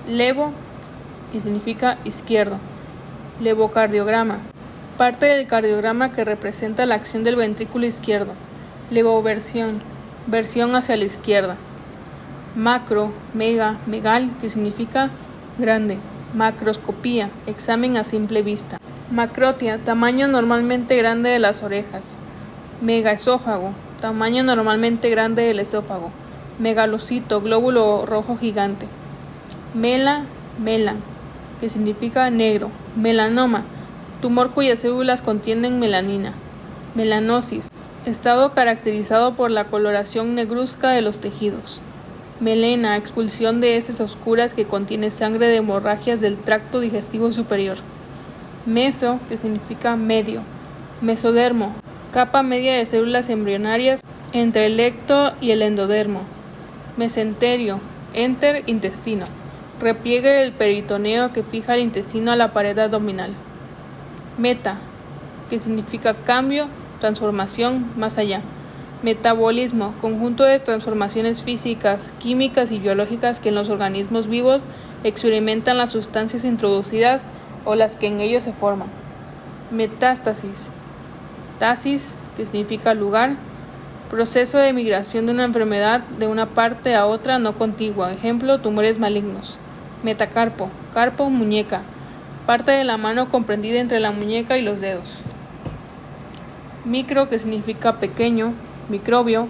Levo, que significa izquierdo. Levocardiograma, parte del cardiograma que representa la acción del ventrículo izquierdo. Levoversión, versión hacia la izquierda. Macro, mega, megal, que significa grande. Macroscopía, examen a simple vista. Macrotia, tamaño normalmente grande de las orejas. Megaesófago, tamaño normalmente grande del esófago. Megalocito, glóbulo rojo gigante. Melan, que significa negro. Melanoma, tumor cuyas células contienen melanina. Melanosis, estado caracterizado por la coloración negruzca de los tejidos. Melena, expulsión de heces oscuras que contiene sangre de hemorragias del tracto digestivo superior. Meso, que significa medio. Mesodermo, capa media de células embrionarias entre el ecto y el endodermo. Mesenterio, enter, intestino. Repliegue del peritoneo que fija el intestino a la pared abdominal. Meta, que significa cambio, transformación, más allá. Metabolismo, conjunto de transformaciones físicas, químicas y biológicas que en los organismos vivos experimentan las sustancias introducidas o las que en ellos se forman. Metástasis, stasis, que significa lugar, proceso de migración de una enfermedad de una parte a otra no contigua, ejemplo, tumores malignos. Metacarpo, carpo, muñeca, parte de la mano comprendida entre la muñeca y los dedos. Micro, que significa pequeño, microbio,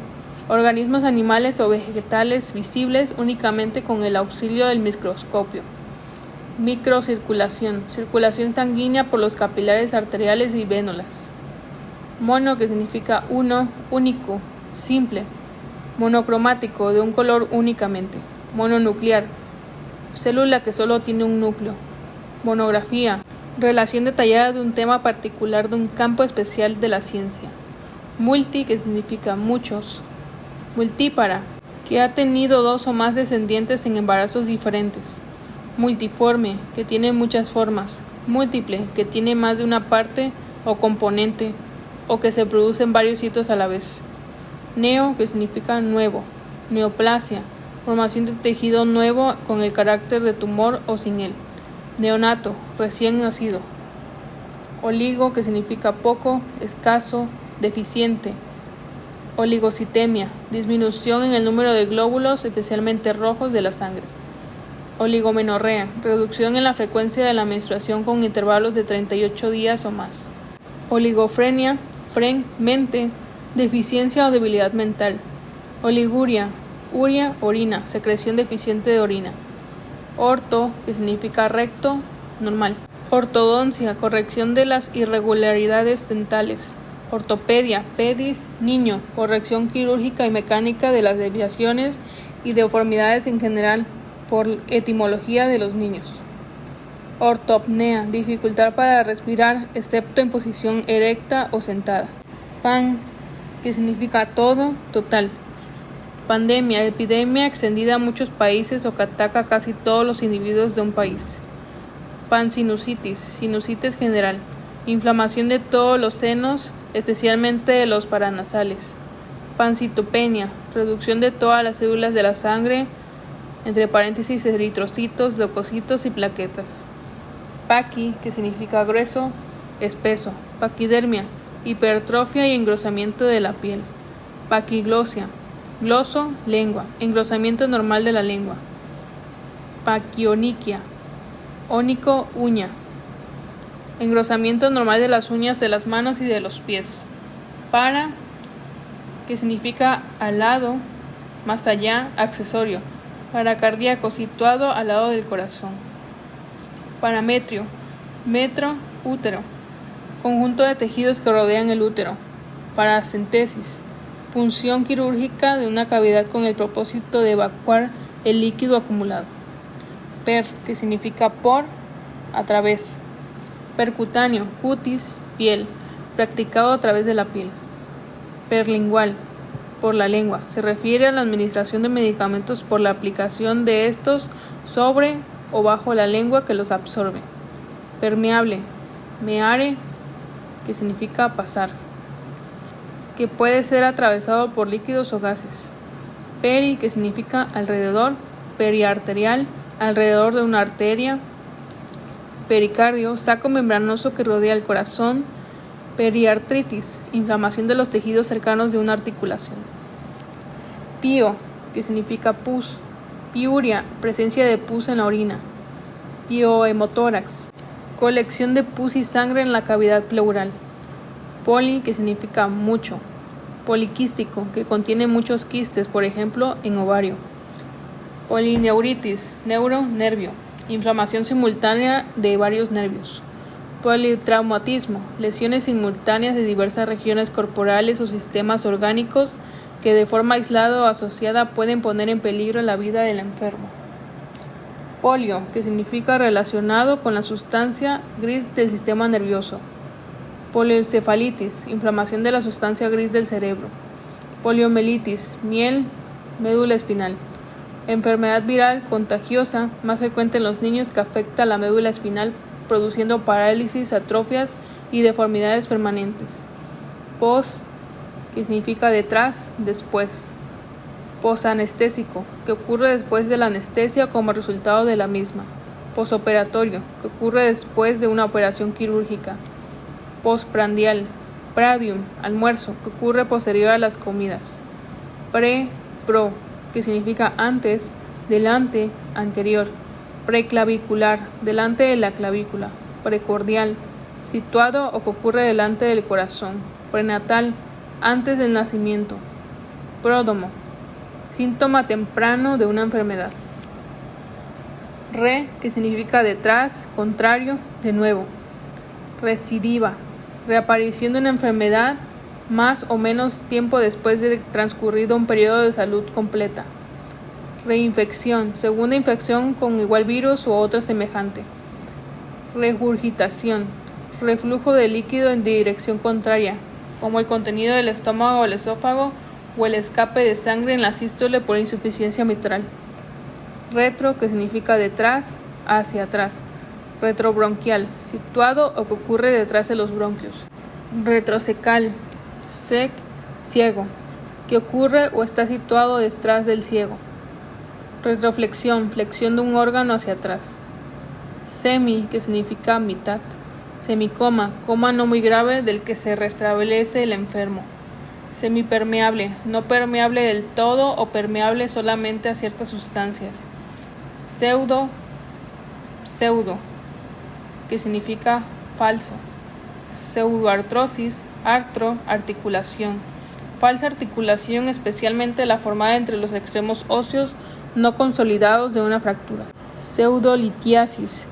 organismos animales o vegetales visibles únicamente con el auxilio del microscopio. Microcirculación, circulación sanguínea por los capilares arteriales y vénulas. Mono, que significa uno, único, simple. Monocromático, de un color únicamente. Mononuclear, célula que solo tiene un núcleo. Monografía, relación detallada de un tema particular de un campo especial de la ciencia. Multi, que significa muchos. Multípara, que ha tenido 2 o más descendientes en embarazos diferentes. Multiforme, que tiene muchas formas. Múltiple, que tiene más de una parte o componente, o que se produce en varios sitios a la vez. Neo, que significa nuevo. Neoplasia, formación de tejido nuevo con el carácter de tumor o sin él. Neonato, recién nacido. Oligo, que significa poco, escaso, deficiente. Oligocitemia, disminución en el número de glóbulos, especialmente rojos, de la sangre. Oligomenorrea, reducción en la frecuencia de la menstruación con intervalos de 38 días o más. Oligofrenia, mente, deficiencia o debilidad mental. Oliguria, uria, orina, secreción deficiente de orina. Orto, que significa recto, normal. Ortodoncia, corrección de las irregularidades dentales. Ortopedia, pedis, niño, corrección quirúrgica y mecánica de las desviaciones y deformidades en general por etimología de los niños. Ortopnea, dificultad para respirar, excepto en posición erecta o sentada. Pan, que significa todo, total. Pandemia, epidemia extendida a muchos países o que ataca a casi todos los individuos de un país. Pansinusitis, sinusitis general, inflamación de todos los senos, especialmente de los paranasales. Pancitopenia, reducción de todas las células de la sangre, entre paréntesis eritrocitos, leucocitos y plaquetas. Paqui, que significa grueso, espeso. Paquidermia, hipertrofia y engrosamiento de la piel. Paquiglosia, gloso, lengua, engrosamiento normal de la lengua. Paquioniquia, ónico, uña, engrosamiento normal de las uñas de las manos y de los pies. Para, que significa al lado, más allá, accesorio. Paracardíaco, situado al lado del corazón. Parametrio, metro, útero, conjunto de tejidos que rodean el útero. Paracentesis, punción quirúrgica de una cavidad con el propósito de evacuar el líquido acumulado. Per, que significa por, a través. Percutáneo, cutis, piel, practicado a través de la piel. Perlingual, por la lengua, se refiere a la administración de medicamentos por la aplicación de estos sobre o bajo la lengua que los absorbe. Permeable, meare, que significa pasar, que puede ser atravesado por líquidos o gases. Peri, que significa alrededor. Periarterial, alrededor de una arteria. Pericardio, saco membranoso que rodea el corazón. Periartritis, inflamación de los tejidos cercanos de una articulación. Pío, que significa pus. Piuria, presencia de pus en la orina. Piohemotórax, colección de pus y sangre en la cavidad pleural. Poli, que significa mucho. Poliquístico, que contiene muchos quistes, por ejemplo, en ovario. Polineuritis, neuro, nervio, inflamación simultánea de varios nervios. Politraumatismo, lesiones simultáneas de diversas regiones corporales o sistemas orgánicos que de forma aislada o asociada pueden poner en peligro la vida del enfermo. Polio, que significa relacionado con la sustancia gris del sistema nervioso. Polioencefalitis, inflamación de la sustancia gris del cerebro. Poliomielitis, miel, médula espinal. Enfermedad viral contagiosa, más frecuente en los niños, que afecta a la médula espinal, produciendo parálisis, atrofias y deformidades permanentes. Pos, que significa detrás, después. Posanestésico, que ocurre después de la anestesia como resultado de la misma. Posoperatorio, que ocurre después de una operación quirúrgica. Postprandial, pradium, almuerzo, que ocurre posterior a las comidas. Pro, que significa antes, delante, anterior. Preclavicular, delante de la clavícula. Precordial, situado o que ocurre delante del corazón. Prenatal, antes del nacimiento. Pródomo, síntoma temprano de una enfermedad. Que significa detrás, contrario, de nuevo. Recidiva, reaparición de una enfermedad más o menos tiempo después de transcurrido un periodo de salud completa. Reinfección, segunda infección con igual virus u otra semejante. Regurgitación, reflujo de líquido en dirección contraria, como el contenido del estómago o el esófago o el escape de sangre en la sístole por insuficiencia mitral. Retro, que significa detrás, hacia atrás. Retrobronquial, situado o que ocurre detrás de los bronquios. Retrocecal, ciego, que ocurre o está situado detrás del ciego. Retroflexión, flexión de un órgano hacia atrás. Semi, que significa mitad. Semicoma, coma no muy grave del que se restablece el enfermo. Semipermeable, no permeable del todo o permeable solamente a ciertas sustancias. Pseudo, que significa falso. Pseudoartrosis, articulación. Falsa articulación, especialmente la formada entre los extremos óseos no consolidados de una fractura. Pseudolitiasis,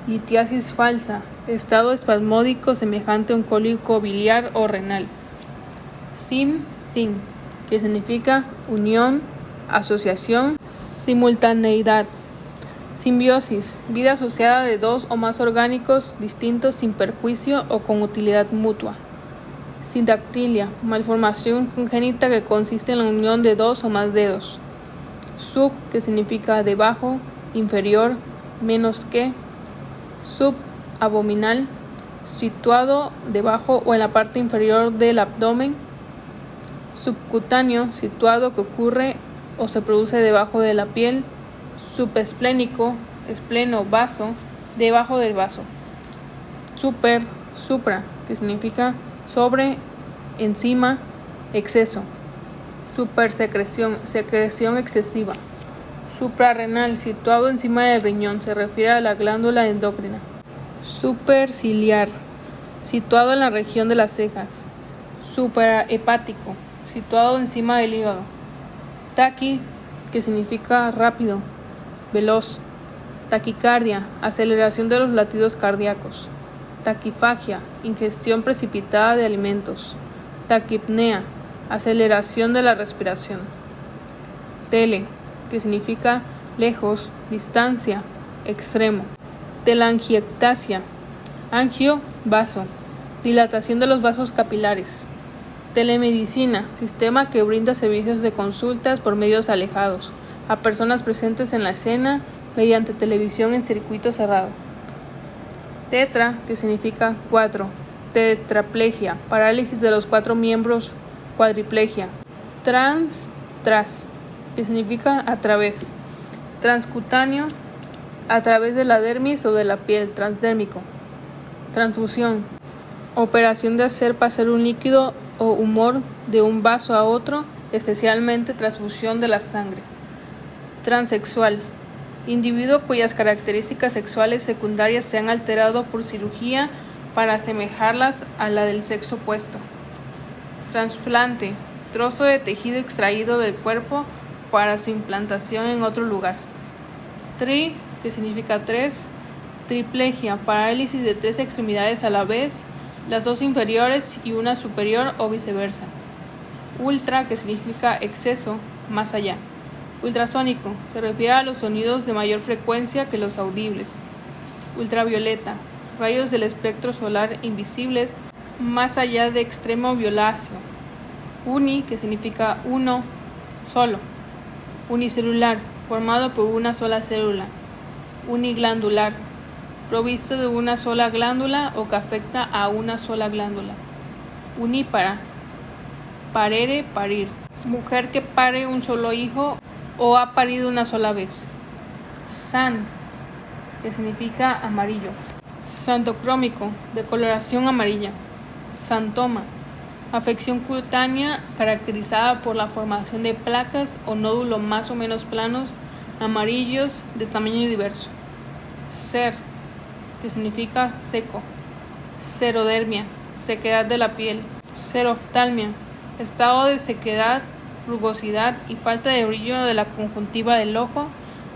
litiasis falsa, estado espasmódico semejante a un cólico biliar o renal. Sin, que significa unión, asociación, simultaneidad. Simbiosis, vida asociada de dos o más orgánicos distintos sin perjuicio o con utilidad mutua. Sindactilia, malformación congénita que consiste en la unión de dos o más dedos. Sub, que significa debajo, inferior, menos que. Subabominal, situado debajo o en la parte inferior del abdomen. Subcutáneo, situado que ocurre o se produce debajo de la piel. Subesplénico, espleno, vaso, debajo del vaso. Supra, que significa sobre, encima, exceso. Supersecreción, secreción excesiva. Suprarrenal, situado encima del riñón, se refiere a la glándula endocrina. Superciliar, situado en la región de las cejas. Suprahepático, situado encima del hígado. Taqui, que significa rápido, veloz. Taquicardia, aceleración de los latidos cardíacos. Taquifagia, ingestión precipitada de alimentos. Taquipnea, aceleración de la respiración. Tele, que significa lejos, distancia, extremo. Telangiectasia, angio, vaso, dilatación de los vasos capilares. Telemedicina, sistema que brinda servicios de consultas por medios alejados a personas presentes en la escena mediante televisión en circuito cerrado. Tetra, que significa cuatro. Tetraplegia, parálisis de los cuatro miembros, cuadriplegia. Tras, que significa a través. Transcutáneo, a través de la dermis o de la piel, transdérmico. Transfusión, operación de hacer pasar un líquido o humor de un vaso a otro, especialmente transfusión de la sangre. Transexual, individuo cuyas características sexuales secundarias se han alterado por cirugía para asemejarlas a la del sexo opuesto. Trasplante, trozo de tejido extraído del cuerpo para su implantación en otro lugar. Que significa tres. Triplegia, parálisis de tres extremidades a la vez, las dos inferiores y una superior o viceversa. Ultra, que significa exceso, más allá. Ultrasónico, se refiere a los sonidos de mayor frecuencia que los audibles. Ultravioleta, rayos del espectro solar invisibles más allá de extremo violáceo. Uni, que significa uno, solo. Unicelular, formado por una sola célula. Uniglandular, provisto de una sola glándula o que afecta a una sola glándula. Unípara, parere, parir, mujer que pare un solo hijo o ha parido una sola vez. San, que significa amarillo. Santocrómico, de coloración amarilla. Santoma, afección cutánea caracterizada por la formación de placas o nódulos más o menos planos, amarillos, de tamaño diverso. Ser, que significa seco. Serodermia, sequedad de la piel. Seroftalmia, estado de sequedad, rugosidad y falta de brillo de la conjuntiva del ojo,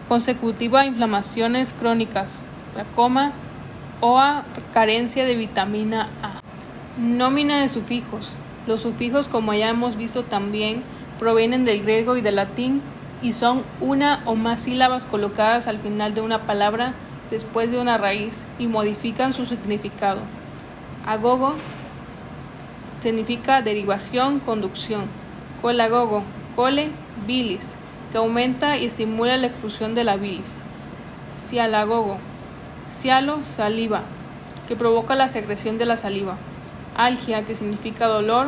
consecutiva a inflamaciones crónicas, tracoma o a carencia de vitamina A. Nómina de sufijos. Los sufijos, como ya hemos visto también, provienen del griego y del latín y son una o más sílabas colocadas al final de una palabra después de una raíz y modifican su significado. Agogo significa derivación, conducción. Colagogo, cole, bilis, que aumenta y estimula la expulsión de la bilis. Cialagogo, cialo, saliva, que provoca la secreción de la saliva. Algia, que significa dolor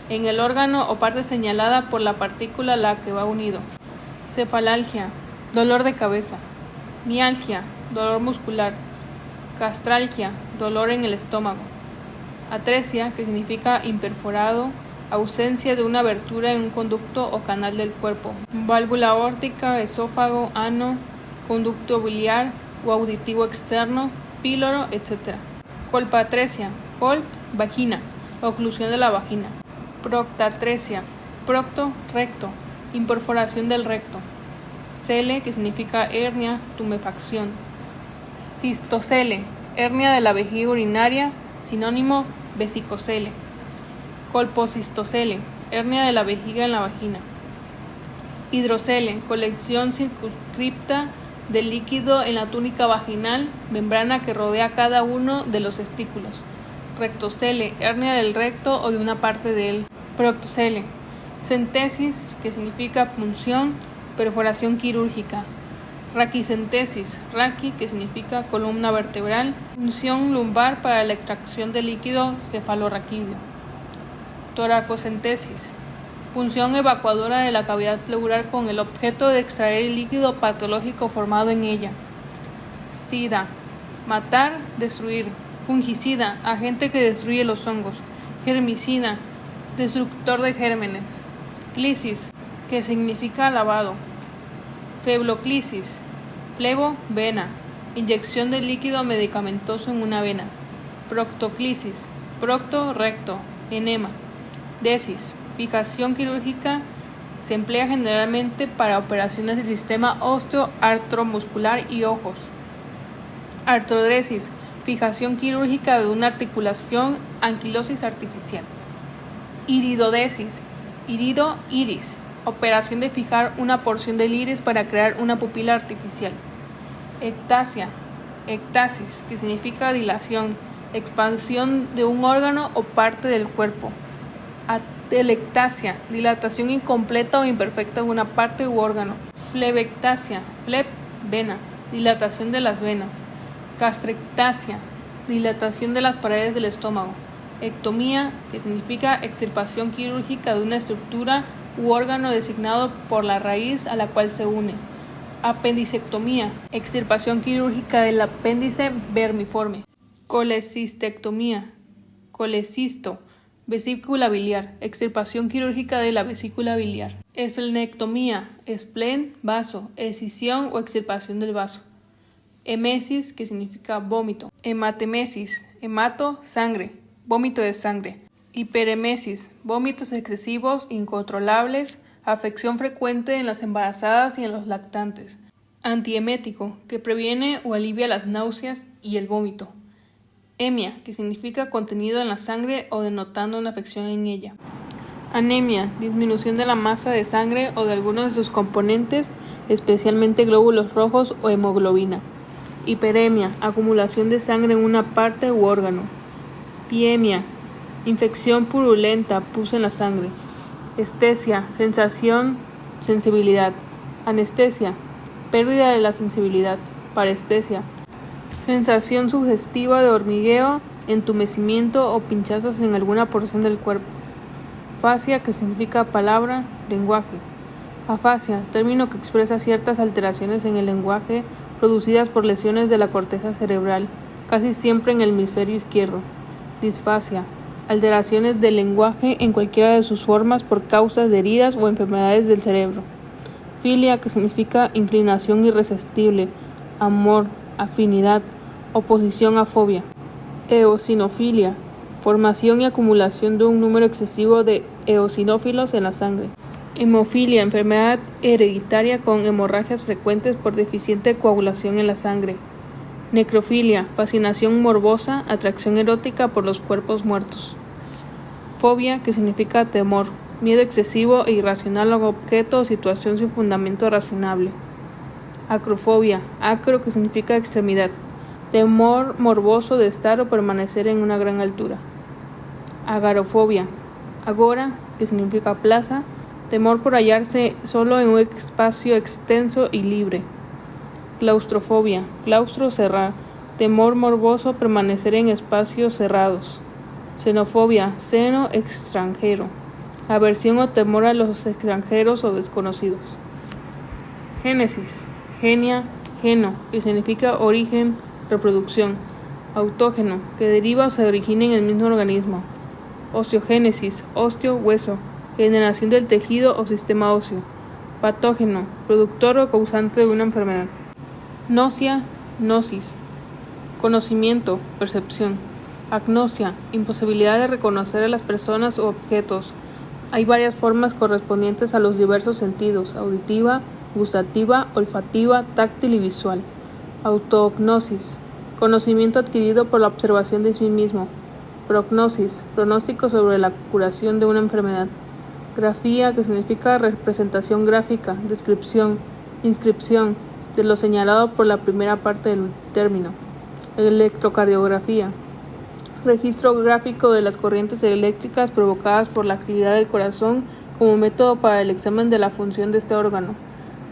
en el órgano o parte señalada por la partícula a la que va unido. Cefalalgia, dolor de cabeza. Mialgia, dolor muscular. Gastralgia, dolor en el estómago. Atresia, que significa imperforado, ausencia de una abertura en un conducto o canal del cuerpo. Válvula aórtica, esófago, ano, conducto biliar o auditivo externo, píloro, etc. Colpatresia, colp, vagina, oclusión de la vagina. Proctatresia, procto, recto, imperforación del recto. Cele, que significa hernia, tumefacción. Cistocele, hernia de la vejiga urinaria, sinónimo vesicocele. Colpocistocele, hernia de la vejiga en la vagina. Hidrocele, colección circunscripta de líquido en la túnica vaginal, membrana que rodea cada uno de los testículos. Rectocele, hernia del recto o de una parte de él. Proctocele, centesis, que significa punción, perforación quirúrgica. Raquicentesis, raqui, que significa columna vertebral, punción lumbar para la extracción de líquido cefalorraquídeo. Toracocentesis, punción evacuadora de la cavidad pleural con el objeto de extraer el líquido patológico formado en ella. Sida, matar, destruir. Fungicida, agente que destruye los hongos. Germicida, destructor de gérmenes. Clisis, que significa lavado. Febloclisis, flebo, vena, inyección de líquido medicamentoso en una vena. Proctoclisis, procto, recto, enema. Desis, fijación quirúrgica, se emplea generalmente para operaciones del sistema osteoartromuscular y ojos. Artrodesis, fijación quirúrgica de una articulación, anquilosis artificial. Iridodesis, irido, iris, operación de fijar una porción del iris para crear una pupila artificial. Ectasia, ectasis, que significa dilación, expansión de un órgano o parte del cuerpo. Atelectasia, dilatación incompleta o imperfecta de una parte u órgano. Flebectasia, fleb, vena, dilatación de las venas. Gastrectasia, dilatación de las paredes del estómago. Ectomía, que significa extirpación quirúrgica de una estructura u órgano designado por la raíz a la cual se une. Apendicectomía, extirpación quirúrgica del apéndice vermiforme. Colecistectomía, colecisto, vesícula biliar, extirpación quirúrgica de la vesícula biliar. Esplenectomía, esplen, vaso, escisión o extirpación del vaso. Emesis, que significa vómito. Hematemesis, hemato, sangre, vómito de sangre. Hiperemesis, vómitos excesivos, incontrolables, afección frecuente en las embarazadas y en los lactantes. Antiemético, que previene o alivia las náuseas y el vómito. Emia, que significa contenido en la sangre o denotando una afección en ella. Anemia, disminución de la masa de sangre o de algunos de sus componentes, especialmente glóbulos rojos o hemoglobina. Hiperemia, acumulación de sangre en una parte u órgano. Piemia, infección purulenta, pus en la sangre. Estesia, sensación, sensibilidad. Anestesia, pérdida de la sensibilidad. Parestesia, Sensación sugestiva de hormigueo, entumecimiento o pinchazos en alguna porción del cuerpo. Fascia, que significa palabra, lenguaje. Afasia, término que expresa ciertas alteraciones en el lenguaje producidas por lesiones de la corteza cerebral, casi siempre en el hemisferio izquierdo. Disfasia, alteraciones del lenguaje en cualquiera de sus formas por causas de heridas o enfermedades del cerebro. Filia, que significa inclinación irresistible, amor, afinidad, oposición a fobia. Eosinofilia, formación y acumulación de un número excesivo de eosinófilos en la sangre. Hemofilia, enfermedad hereditaria con hemorragias frecuentes por deficiente coagulación en la sangre. Necrofilia, fascinación morbosa, atracción erótica por los cuerpos muertos. Fobia, que significa temor, miedo excesivo e irracional a objeto o situación sin fundamento razonable. Acrofobia, acro, que significa extremidad, temor morboso de estar o permanecer en una gran altura. Agarofobia, agora, que significa plaza, temor por hallarse solo en un espacio extenso y libre. Claustrofobia, claustro, cerrar, temor morboso permanecer en espacios cerrados. Xenofobia, seno, extranjero, aversión o temor a los extranjeros o desconocidos. Génesis, genia, geno, que significa origen, reproducción. Autógeno, que deriva o se origina en el mismo organismo. Osteogénesis, osteo, hueso, generación del tejido o sistema óseo. Patógeno, productor o causante de una enfermedad. Gnosia, gnosis, conocimiento, percepción. Agnosia, imposibilidad de reconocer a las personas u objetos. Hay varias formas correspondientes a los diversos sentidos: auditiva, gustativa, olfativa, táctil y visual. Autognosis, conocimiento adquirido por la observación de sí mismo. Prognosis, pronóstico sobre la curación de una enfermedad. Grafía, que significa representación gráfica, descripción, inscripción de lo señalado por la primera parte del término. Electrocardiografía, registro gráfico de las corrientes eléctricas provocadas por la actividad del corazón como método para el examen de la función de este órgano.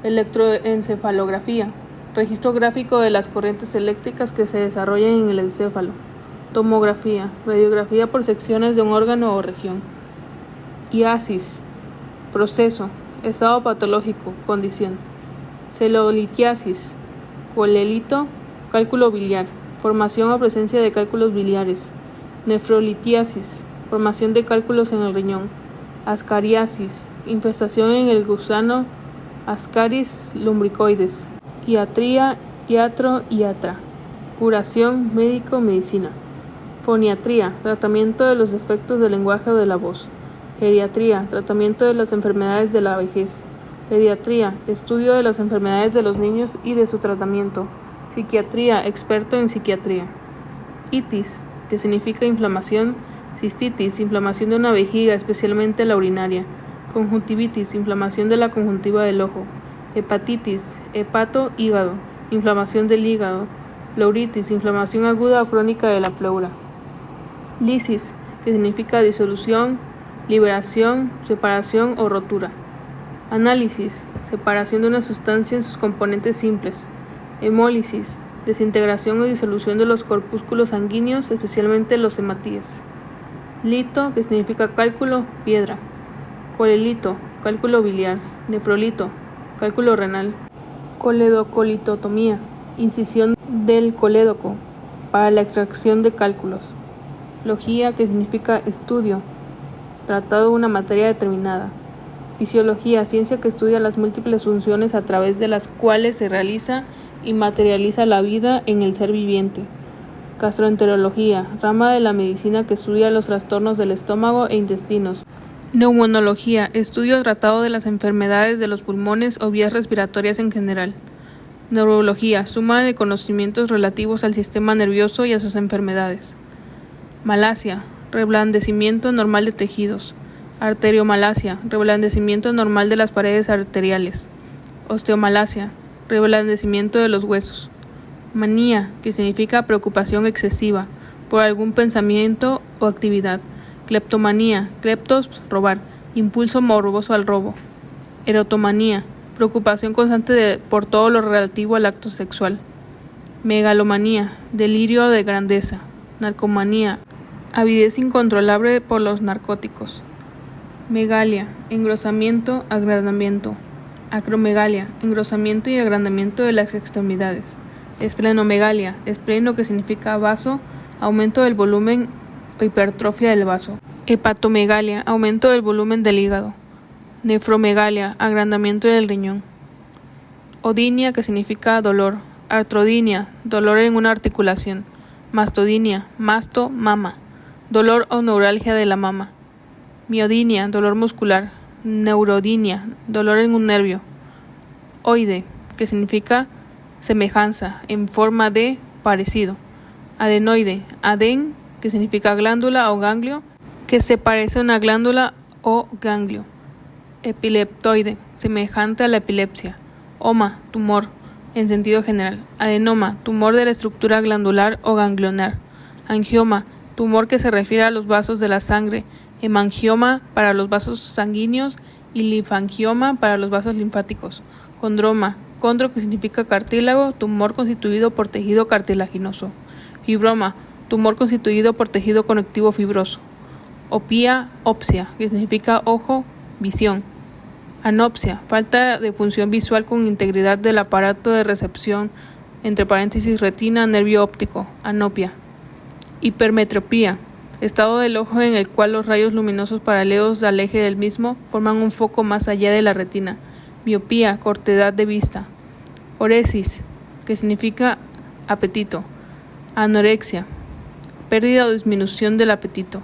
Electroencefalografía, registro gráfico de las corrientes eléctricas que se desarrollan en el encéfalo. Tomografía, radiografía por secciones de un órgano o región. Iasis, proceso, estado patológico, condición. Celolitiasis, colelito, cálculo biliar, formación o presencia de cálculos biliares. Nefrolitiasis, formación de cálculos en el riñón. Ascariasis, infestación en el gusano Ascaris lumbricoides. Iatría, iatro, iatra, curación, médico, medicina. Foniatría, tratamiento de los defectos del lenguaje o de la voz. Geriatría, tratamiento de las enfermedades de la vejez. Pediatría, estudio de las enfermedades de los niños y de su tratamiento. Psiquiatría, experto en psiquiatría. Itis, que significa inflamación. Cistitis, inflamación de una vejiga, especialmente la urinaria. Conjuntivitis, inflamación de la conjuntiva del ojo. Hepatitis, hepato, hígado, inflamación del hígado. Pleuritis, inflamación aguda o crónica de la pleura. Lisis, que significa disolución, liberación, separación o rotura. Análisis, separación de una sustancia en sus componentes simples. Hemólisis, desintegración o disolución de los corpúsculos sanguíneos, especialmente los hematíes. Lito, que significa cálculo, piedra. Colelito, cálculo biliar. Nefrolito, cálculo renal. Coledocolitotomía, incisión del colédoco para la extracción de cálculos. Logía, que significa estudio, tratado de una materia determinada. Fisiología, ciencia que estudia las múltiples funciones a través de las cuales se realiza y materializa la vida en el ser viviente. Gastroenterología, rama de la medicina que estudia los trastornos del estómago e intestinos. Neumonología, estudio tratado de las enfermedades de los pulmones o vías respiratorias en general. Neurología, suma de conocimientos relativos al sistema nervioso y a sus enfermedades. Malasia, reblandecimiento normal de tejidos. Arteriomalacia, reblandecimiento normal de las paredes arteriales. Osteomalacia, reblandecimiento de los huesos. Manía, que significa preocupación excesiva por algún pensamiento o actividad. Cleptomanía, kleptos, robar, impulso morboso al robo. Erotomanía, preocupación constante por todo lo relativo al acto sexual. Megalomanía, delirio de grandeza. Narcomanía, avidez incontrolable por los narcóticos. Megalia, engrosamiento, agrandamiento. Acromegalia, engrosamiento y agrandamiento de las extremidades. Esplenomegalia, espleno que significa vaso, aumento del volumen o hipertrofia del vaso. Hepatomegalia, aumento del volumen del hígado. Nefromegalia, agrandamiento del riñón. Odinia, que significa dolor. Artrodinia, dolor en una articulación. Mastodinia, masto, mama, dolor o neuralgia de la mama. Miodinia, dolor muscular. Neurodinia, dolor en un nervio. Oide, que significa semejanza, en forma de parecido. Adenoide, aden, que significa glándula o ganglio, que se parece a una glándula o ganglio. Epileptoide, semejante a la epilepsia. Oma, tumor, en sentido general. Adenoma, tumor de la estructura glandular o ganglionar. Angioma, tumor que se refiere a los vasos de la sangre. Hemangioma para los vasos sanguíneos y linfangioma para los vasos linfáticos. Condroma, condro que significa cartílago, tumor constituido por tejido cartilaginoso. Fibroma, tumor constituido por tejido conectivo fibroso. Opía, opsia, que significa ojo, visión. Anopsia, falta de función visual con integridad del aparato de recepción, entre paréntesis retina, nervio óptico, anopia. Hipermetropía, estado del ojo en el cual los rayos luminosos paralelos al eje del mismo forman un foco más allá de la retina. Miopía, cortedad de vista. Oresis, que significa apetito. Anorexia, pérdida o disminución del apetito.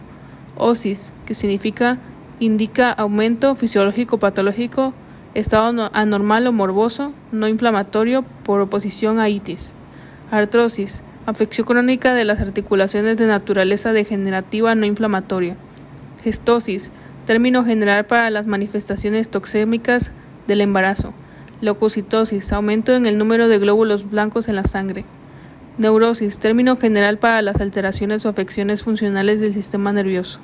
Osis, que significa indica aumento fisiológico patológico, estado anormal o morboso, no inflamatorio por oposición a itis. Artrosis, afección crónica de las articulaciones de naturaleza degenerativa no inflamatoria. Gestosis, término general para las manifestaciones toxémicas del embarazo. Leucocitosis, aumento en el número de glóbulos blancos en la sangre. Neurosis, término general para las alteraciones o afecciones funcionales del sistema nervioso.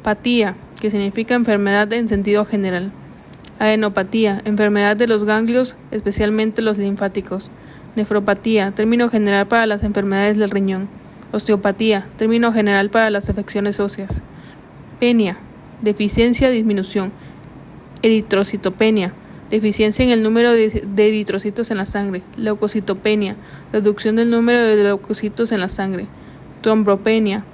Patía, que significa enfermedad en sentido general. Adenopatía, enfermedad de los ganglios, especialmente los linfáticos. Nefropatía, término general para las enfermedades del riñón. Osteopatía, término general para las afecciones óseas. Penia, deficiencia, disminución. Eritrocitopenia, deficiencia en el número de eritrocitos en la sangre. Leucocitopenia, reducción del número de leucocitos en la sangre. Trombopenia,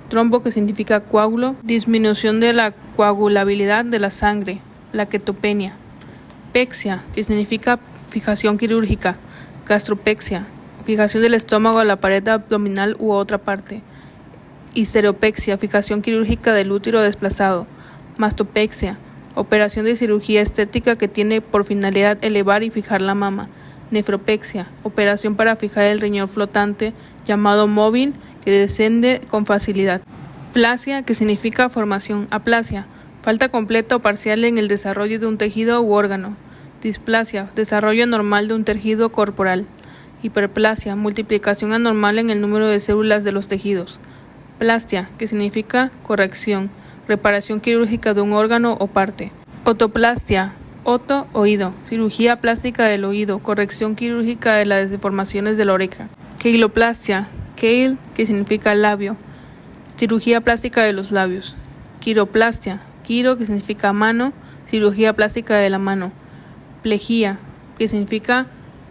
trombo que significa coágulo, disminución de la coagulabilidad de la sangre. Plaquetopenia. Pexia, que significa fijación quirúrgica. Gastropexia, fijación del estómago a la pared abdominal u otra parte. Histeropexia, fijación quirúrgica del útero desplazado. Mastopexia, operación de cirugía estética que tiene por finalidad elevar y fijar la mama. Nefropexia, operación para fijar el riñón flotante llamado móvil que desciende con facilidad. Plasia, que significa formación. Aplasia, falta completa o parcial en el desarrollo de un tejido u órgano. Displasia, desarrollo anormal de un tejido corporal. Hiperplasia, multiplicación anormal en el número de células de los tejidos. Plastia, que significa corrección, reparación quirúrgica de un órgano o parte. Otoplastia, oto, oído, cirugía plástica del oído, corrección quirúrgica de las deformaciones de la oreja. Keiloplastia, keil, que significa labio, cirugía plástica de los labios. Quiroplastia, quiro, que significa mano, cirugía plástica de la mano. Plegía, que significa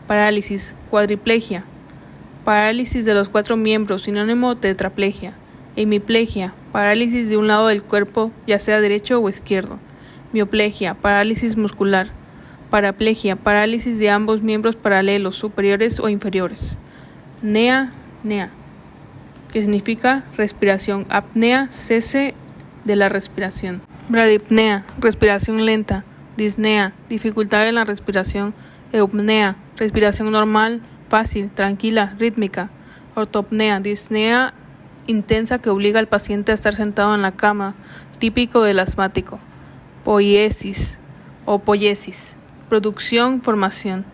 parálisis, cuadriplegia, parálisis de los 4 miembros, sinónimo tetraplegia. Hemiplegia, parálisis de un lado del cuerpo, ya sea derecho o izquierdo. Mioplegia, parálisis muscular. Paraplegia, parálisis de ambos miembros paralelos, superiores o inferiores. Nea, que significa respiración. Apnea, cese de la respiración. Bradipnea, respiración lenta. Disnea, dificultad en la respiración. Eupnea, respiración normal, fácil, tranquila, rítmica. Ortopnea, disnea intensa que obliga al paciente a estar sentado en la cama, típico del asmático. Poiesis o poiesis, producción, formación.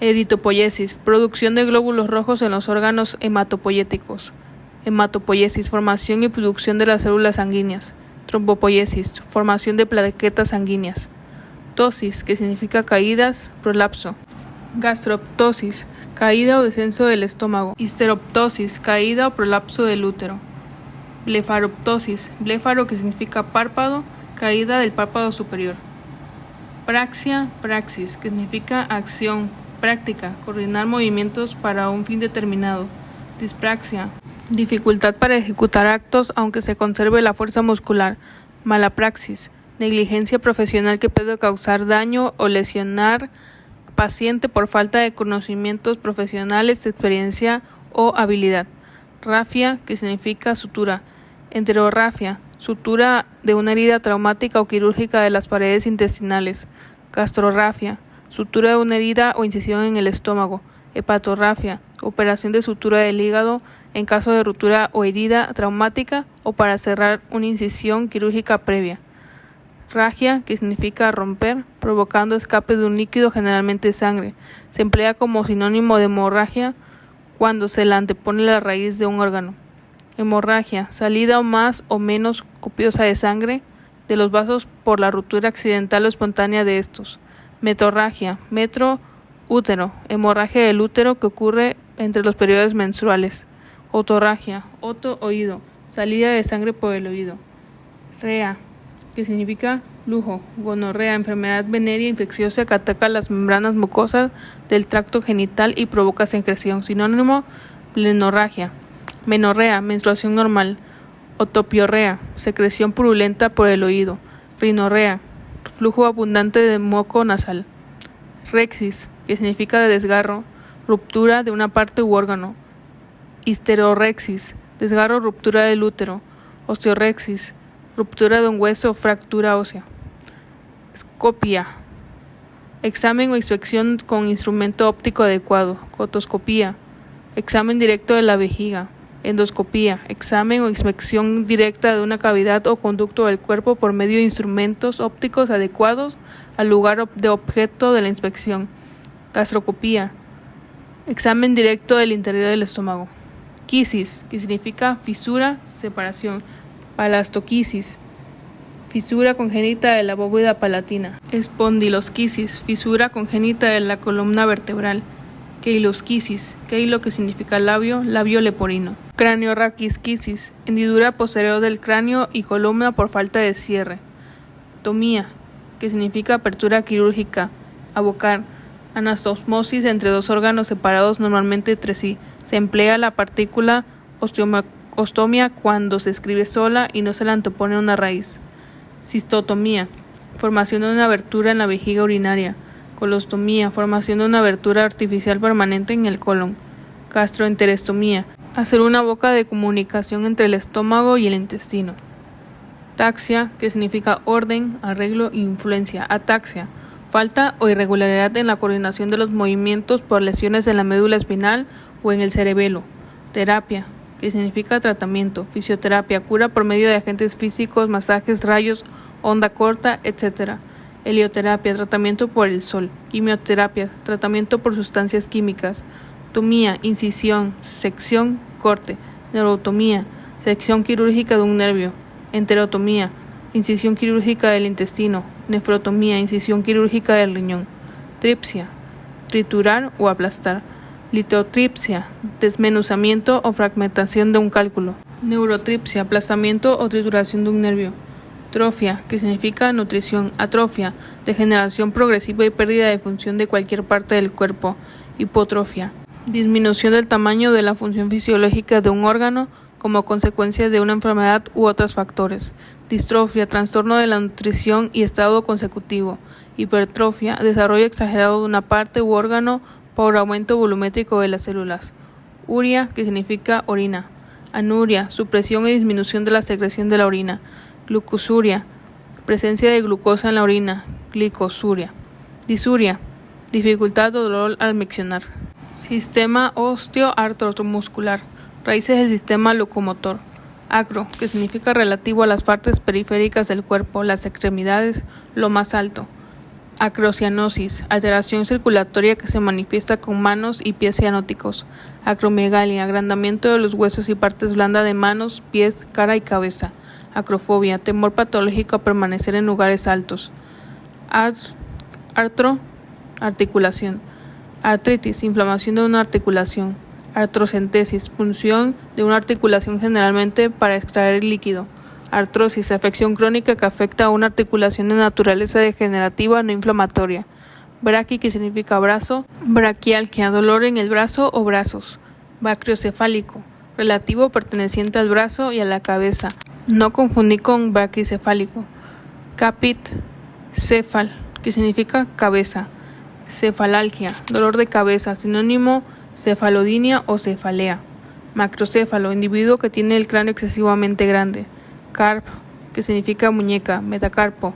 Eritopoiesis, producción de glóbulos rojos en los órganos hematopoyéticos. Hematopoiesis, formación y producción de las células sanguíneas. Trombopoiesis, formación de plaquetas sanguíneas. Ptosis, que significa caídas, prolapso. Gastroptosis, caída o descenso del estómago. Histeroptosis, caída o prolapso del útero. Blefaroptosis, bléfaro, que significa párpado, caída del párpado superior. Praxia, praxis, que significa acción, práctica, coordinar movimientos para un fin determinado. Dispraxia, dificultad para ejecutar actos aunque se conserve la fuerza muscular. Malapraxis, negligencia profesional que puede causar daño o lesionar paciente por falta de conocimientos profesionales, experiencia o habilidad. Rafia, que significa sutura. Enterorrafia, sutura de una herida traumática o quirúrgica de las paredes intestinales. Gastrorrafia, sutura de una herida o incisión en el estómago. Hepatorrafia, operación de sutura del hígado en caso de ruptura o herida traumática o para cerrar una incisión quirúrgica previa. Ragia, que significa romper, provocando escape de un líquido, generalmente sangre. Se emplea como sinónimo de hemorragia cuando se la antepone la raíz de un órgano. Hemorragia, salida más o menos copiosa de sangre de los vasos por la ruptura accidental o espontánea de estos. Metorragia, metro, útero, hemorragia del útero que ocurre entre los periodos menstruales. Otorragia, oto, oído, salida de sangre por el oído. Rea, que significa flujo. Gonorrea, enfermedad venérea infecciosa que ataca las membranas mucosas del tracto genital y provoca secreción. Sinónimo, plenorragia. Menorrea, menstruación normal. Otopiorrea, secreción purulenta por el oído. Rinorrea, flujo abundante de moco nasal. Rexis, que significa de desgarro, ruptura de una parte u órgano. Histerorexis, desgarro o ruptura del útero. Osteorexis, ruptura de un hueso o fractura ósea. Scopia, examen o inspección con instrumento óptico adecuado. Cotoscopía, examen directo de la vejiga. Endoscopía, examen o inspección directa de una cavidad o conducto del cuerpo por medio de instrumentos ópticos adecuados al lugar de objeto de la inspección. Gastroscopía, examen directo del interior del estómago. Quisis, que significa fisura, separación. Palastoquisis, fisura congénita de la bóveda palatina. Espondilosquisis, fisura congénita de la columna vertebral. Keilosquisis, keilo, que significa labio, labio leporino. Craneorraquisquisis, hendidura posterior del cráneo y columna por falta de cierre. Tomía, que significa apertura quirúrgica, abocar. Anastomоsis entre dos órganos separados normalmente entre sí. Se emplea la partícula ostomía cuando se escribe sola y no se le antepone una raíz. Cistotomía, formación de una abertura en la vejiga urinaria. Colostomía, formación de una abertura artificial permanente en el colon. Gastroenterostomía, hacer una boca de comunicación entre el estómago y el intestino. Taxia, que significa orden, arreglo e influencia. Ataxia, falta o irregularidad en la coordinación de los movimientos por lesiones en la médula espinal o en el cerebelo. Terapia, que significa tratamiento. Fisioterapia, cura por medio de agentes físicos, masajes, rayos, onda corta, etc. Helioterapia, tratamiento por el sol. Quimioterapia, tratamiento por sustancias químicas. Tomía, incisión, sección, corte. Neurotomía, sección quirúrgica de un nervio. Enterotomía, incisión quirúrgica del intestino. Nefrotomía, incisión quirúrgica del riñón. Tripsia, triturar o aplastar. Litotripsia, desmenuzamiento o fragmentación de un cálculo. Neurotripsia, aplastamiento o trituración de un nervio. Trofia, que significa nutrición. Atrofia, degeneración progresiva y pérdida de función de cualquier parte del cuerpo. Hipotrofia, disminución del tamaño de la función fisiológica de un órgano como consecuencia de una enfermedad u otros factores. Distrofia, trastorno de la nutrición y estado consecutivo. Hipertrofia, desarrollo exagerado de una parte u órgano por aumento volumétrico de las células. Uria, que significa orina. Anuria, supresión y disminución de la secreción de la orina. Glucosuria, presencia de glucosa en la orina. Glicosuria. Disuria, dificultad o dolor al miccionar. Sistema osteoartromuscular, raíces del sistema locomotor. Acro, que significa relativo a las partes periféricas del cuerpo, las extremidades, lo más alto. Acrocianosis, alteración circulatoria que se manifiesta con manos y pies cianóticos. Acromegalia, agrandamiento de los huesos y partes blandas de manos, pies, cara y cabeza. Acrofobia, temor patológico a permanecer en lugares altos. Artro, articulación. Artritis, inflamación de una articulación. Artrocentesis, punción de una articulación generalmente para extraer líquido. Artrosis, afección crónica que afecta a una articulación de naturaleza degenerativa no inflamatoria. Braqui, que significa brazo. Braquialgia, dolor en el brazo o brazos. Bacteriocefálico, relativo perteneciente al brazo y a la cabeza. No confundir con braquicefálico. Capit, cefal, que significa cabeza. Cefalalgia, dolor de cabeza, sinónimo cefalodinia o cefalea. Macrocéfalo, individuo que tiene el cráneo excesivamente grande. Carp, que significa muñeca. Metacarpo,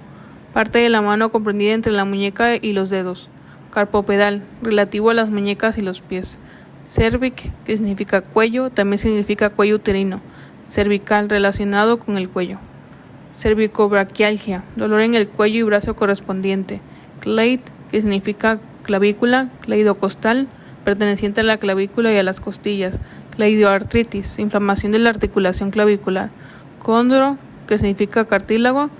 parte de la mano comprendida entre la muñeca y los dedos. Carpopedal, relativo a las muñecas y los pies. Cervic, que significa cuello, también significa cuello uterino. Cervical, relacionado con el cuello. Cervicobraquialgia, dolor en el cuello y brazo correspondiente. Clade, que significa clavícula. Cleidocostal, perteneciente a la clavícula y a las costillas. Cleidoartritis, inflamación de la articulación clavicular. Condro, que significa cartílago.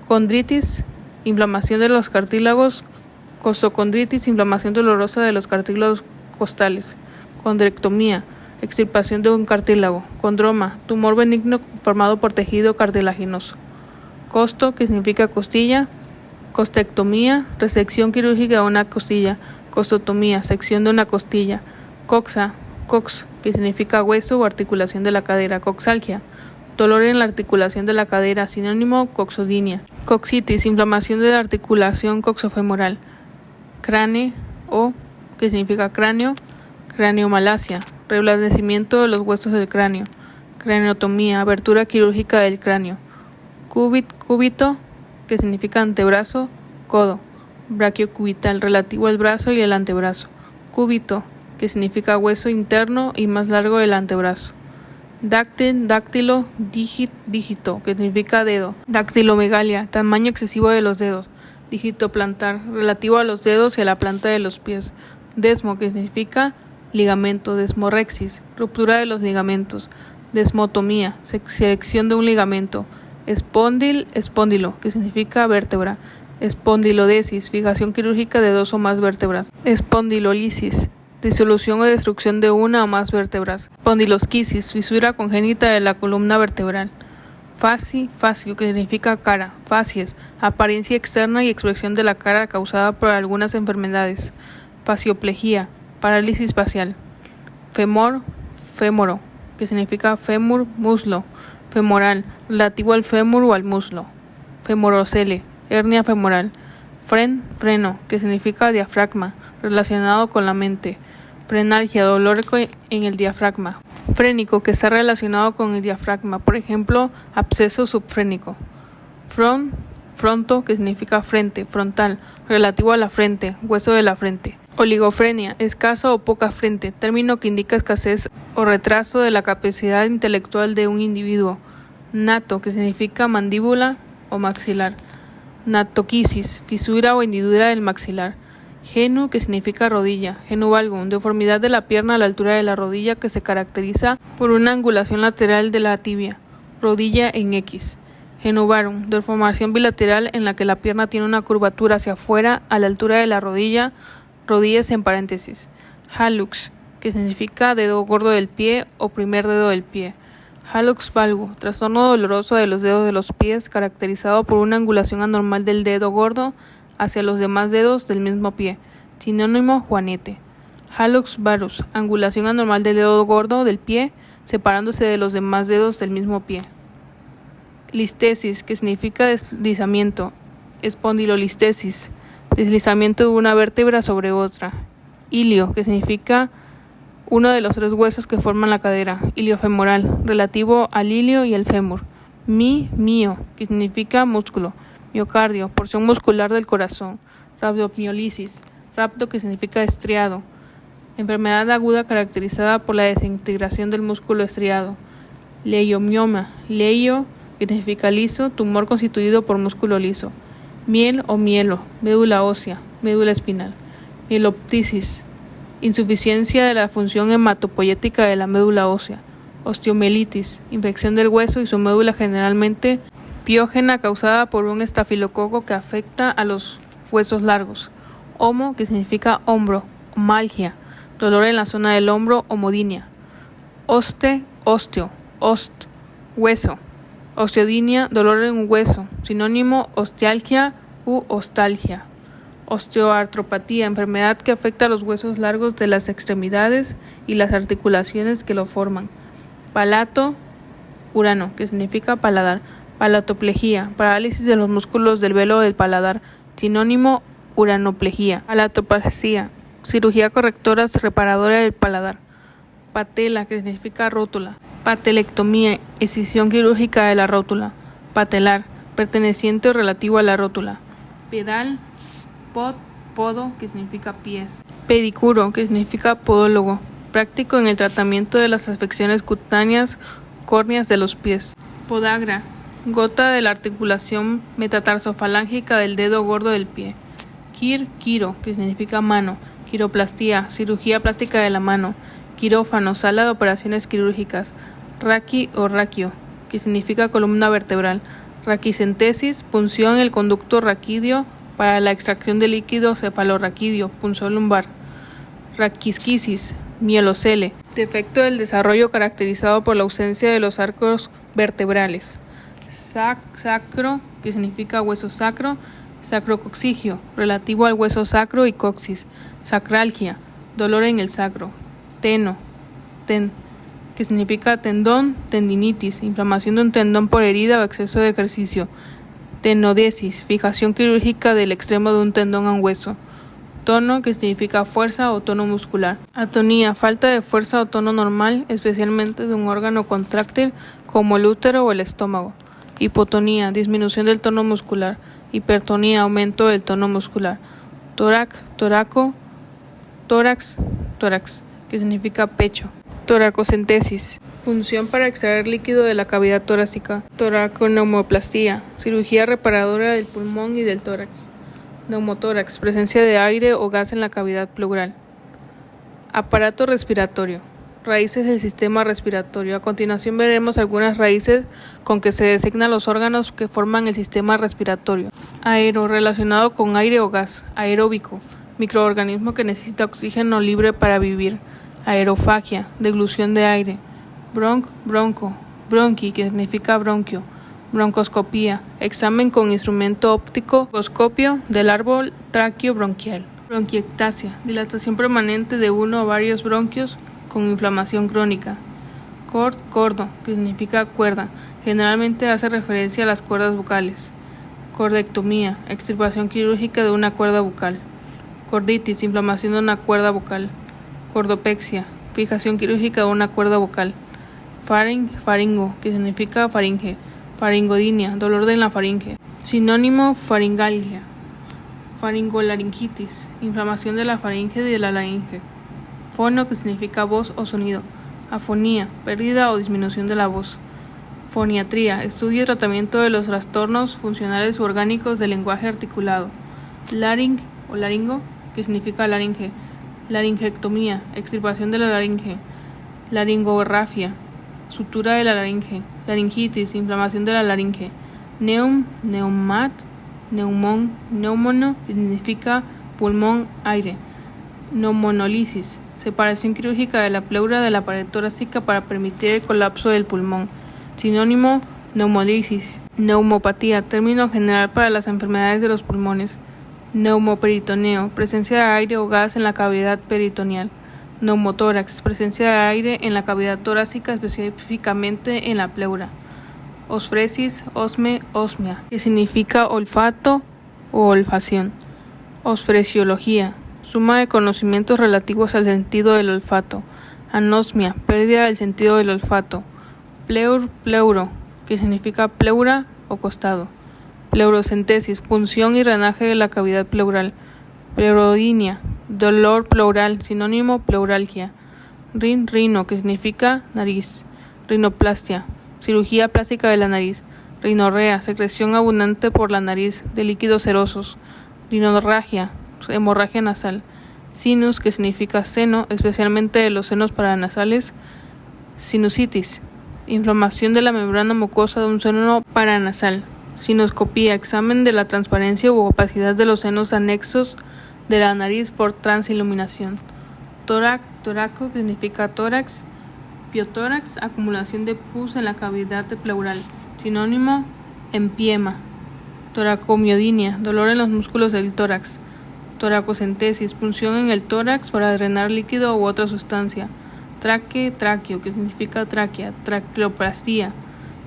Condritis, inflamación de los cartílagos. Costocondritis, inflamación dolorosa de los cartílagos costales. Condrectomía, extirpación de un cartílago. Condroma, tumor benigno formado por tejido cartilaginoso. Costo, que significa costilla. Costectomía, resección quirúrgica de una costilla. Costotomía, sección de una costilla. Coxa, cox, que significa hueso o articulación de la cadera. Coxalgia, dolor en la articulación de la cadera, sinónimo coxodinia. Coxitis, inflamación de la articulación coxofemoral. Crane, o, que significa cráneo. Craneomalacia, reblandecimiento de los huesos del cráneo. Craneotomía, abertura quirúrgica del cráneo. Cúbito, que significa antebrazo. Codo, brachiocubital, relativo al brazo y el antebrazo. Cúbito, que significa hueso interno y más largo del antebrazo. Dáctil, dáctilo, dígito, que significa dedo. Dactilomegalia, tamaño excesivo de los dedos. Dígito plantar, relativo a los dedos y a la planta de los pies. Desmo, que significa ligamento. Desmorrexis, ruptura de los ligamentos. Desmotomía, selección de un ligamento. Espóndilo, que significa vértebra. Espondilodesis, fijación quirúrgica de dos o más vértebras. Espondilolisis, disolución o destrucción de una o más vértebras. Espondilosquisis, fisura congénita de la columna vertebral. Facio, que significa cara. Facies, apariencia externa y expresión de la cara causada por algunas enfermedades. Facioplegia, parálisis facial. Fémoro, que significa fémur, muslo. Femoral, relativo al fémur o al muslo. Femorocele, hernia femoral. Freno, que significa diafragma, relacionado con la mente. Frenalgia, dolor en el diafragma. Frénico, que está relacionado con el diafragma, por ejemplo, absceso subfrénico. Fronto, que significa frente, frontal, relativo a la frente, hueso de la frente. Oligofrenia, escasa o poca frente, término que indica escasez o retraso de la capacidad intelectual de un individuo. Nato, que significa mandíbula o maxilar. Natoquisis, fisura o hendidura del maxilar. Genu, que significa rodilla. Genu valgum, deformidad de la pierna a la altura de la rodilla que se caracteriza por una angulación lateral de la tibia. Rodilla en X. Genuvarum, deformación bilateral en la que la pierna tiene una curvatura hacia afuera a la altura de la rodilla. Rodillas en paréntesis. Hallux, que significa dedo gordo del pie o primer dedo del pie. Hallux valgus, trastorno doloroso de los dedos de los pies caracterizado por una angulación anormal del dedo gordo hacia los demás dedos del mismo pie. Sinónimo juanete. Hallux varus, angulación anormal del dedo gordo del pie separándose de los demás dedos del mismo pie. Listesis, que significa deslizamiento. Espondilolistesis, deslizamiento de una vértebra sobre otra. Ilio, que significa uno de los tres huesos que forman la cadera. Iliofemoral, relativo al ilio y al fémur. Mio, que significa músculo. Miocardio, porción muscular del corazón. Rhabdomyolisis, rapto, que significa estriado. Enfermedad aguda caracterizada por la desintegración del músculo estriado. Leiomioma, leio, que significa liso, tumor constituido por músculo liso. Miel o mielo, médula ósea, médula espinal. Mieloptisis, insuficiencia de la función hematopoyética de la médula ósea. Osteomielitis, infección del hueso y su médula generalmente piógena causada por un estafilococo que afecta a los huesos largos. Homo, que significa hombro, Osteomalgia, dolor en la zona del hombro, homodinia. Osteo, hueso. Osteodinia, dolor en un hueso. Sinónimo, ostealgia u ostalgia. Osteoartropatía, enfermedad que afecta a los huesos largos de las extremidades y las articulaciones que lo forman. Palato, urano, que significa paladar. Palatoplegia, parálisis de los músculos del velo del paladar. Sinónimo, uranoplegia. Palatoplasia, cirugía correctora reparadora del paladar. Patela, que significa rótula. Patelectomía, escisión quirúrgica de la rótula. Patelar, perteneciente o relativo a la rótula. Pedal, podo, que significa pies. Pedicuro, que significa podólogo, práctico en el tratamiento de las afecciones cutáneas córneas de los pies. Podagra, gota de la articulación metatarsofalángea del dedo gordo del pie. Quiro, que significa mano. Quiroplastía, cirugía plástica de la mano. Quirófano, sala de operaciones quirúrgicas. Raqui o raquio, que significa columna vertebral. Raquicentesis, punción en el conducto raquídeo para la extracción de líquido cefalorraquídeo, punción lumbar. Raquisquisis, mielocele, defecto del desarrollo caracterizado por la ausencia de los arcos vertebrales. Sacro, que significa hueso sacro. Sacrococcigio, relativo al hueso sacro y coxis. Sacralgia, dolor en el sacro. Teno, que significa tendón, tendinitis, inflamación de un tendón por herida o exceso de ejercicio. Tenodesis, fijación quirúrgica del extremo de un tendón a un hueso. Tono, que significa fuerza o tono muscular. Atonía, falta de fuerza o tono normal, especialmente de un órgano contráctil como el útero o el estómago. Hipotonía, disminución del tono muscular. Hipertonía, aumento del tono muscular. Tórax, que significa pecho. Toracocentesis, punción para extraer líquido de la cavidad torácica. Toraconeumoplastia, cirugía reparadora del pulmón y del tórax. Neumotórax, presencia de aire o gas en la cavidad pleural. Aparato respiratorio, raíces del sistema respiratorio. A continuación veremos algunas raíces con que se designan los órganos que forman el sistema respiratorio. Aero, relacionado con aire o gas. Aeróbico, microorganismo que necesita oxígeno libre para vivir. Aerofagia, deglución de aire. Bronqui, que significa bronquio. Broncoscopía, examen con instrumento óptico, bronquoscopio del árbol tráqueo bronquial. Bronquiectasia, dilatación permanente de uno o varios bronquios con inflamación crónica. Cordo, que significa cuerda, generalmente hace referencia a las cuerdas vocales. Cordectomía, extirpación quirúrgica de una cuerda bucal. Corditis, inflamación de una cuerda vocal. Cordopexia, fijación quirúrgica de una cuerda vocal. Faringo, que significa faringe. Faringodinia, dolor de la faringe. Sinónimo, faringalgia. Faringolaringitis, inflamación de la faringe y de la laringe. Fono, que significa voz o sonido. Afonía, pérdida o disminución de la voz. Foniatría, estudio y tratamiento de los trastornos funcionales u orgánicos del lenguaje articulado. Laringo, que significa laringe. Laringectomía, extirpación de la laringe. Laringografía, sutura de la laringe. Laringitis, inflamación de la laringe. Neumono, que significa pulmón, aire. Neumonolisis, separación quirúrgica de la pleura de la pared torácica para permitir el colapso del pulmón. Sinónimo, neumolisis. Neumopatía, término general para las enfermedades de los pulmones. Neumoperitoneo, presencia de aire o gas en la cavidad peritoneal. Neumotórax, presencia de aire en la cavidad torácica, específicamente en la pleura. Osfresis, osmia, que significa olfato o olfacción. Osfresiología, suma de conocimientos relativos al sentido del olfato. Anosmia, pérdida del sentido del olfato. Pleuro, que significa pleura o costado. Pleurocentesis, punción y drenaje de la cavidad pleural. Pleurodinia, dolor pleural, sinónimo pleuralgia. Rino, que significa nariz. Rinoplastia, cirugía plástica de la nariz. Rinorrea, secreción abundante por la nariz de líquidos serosos. Rinorragia, hemorragia nasal. Sinus, que significa seno, especialmente de los senos paranasales. Sinusitis, inflamación de la membrana mucosa de un seno paranasal. Sinoscopía, examen de la transparencia u opacidad de los senos anexos de la nariz por transiluminación. Toraco, que significa tórax. Piotórax, acumulación de pus en la cavidad pleural. Sinónimo, empiema. Toracomiodinia, dolor en los músculos del tórax. Toracocentesis, punción en el tórax para drenar líquido u otra sustancia. Tráqueo, que significa tráquea. Traqueoplastía,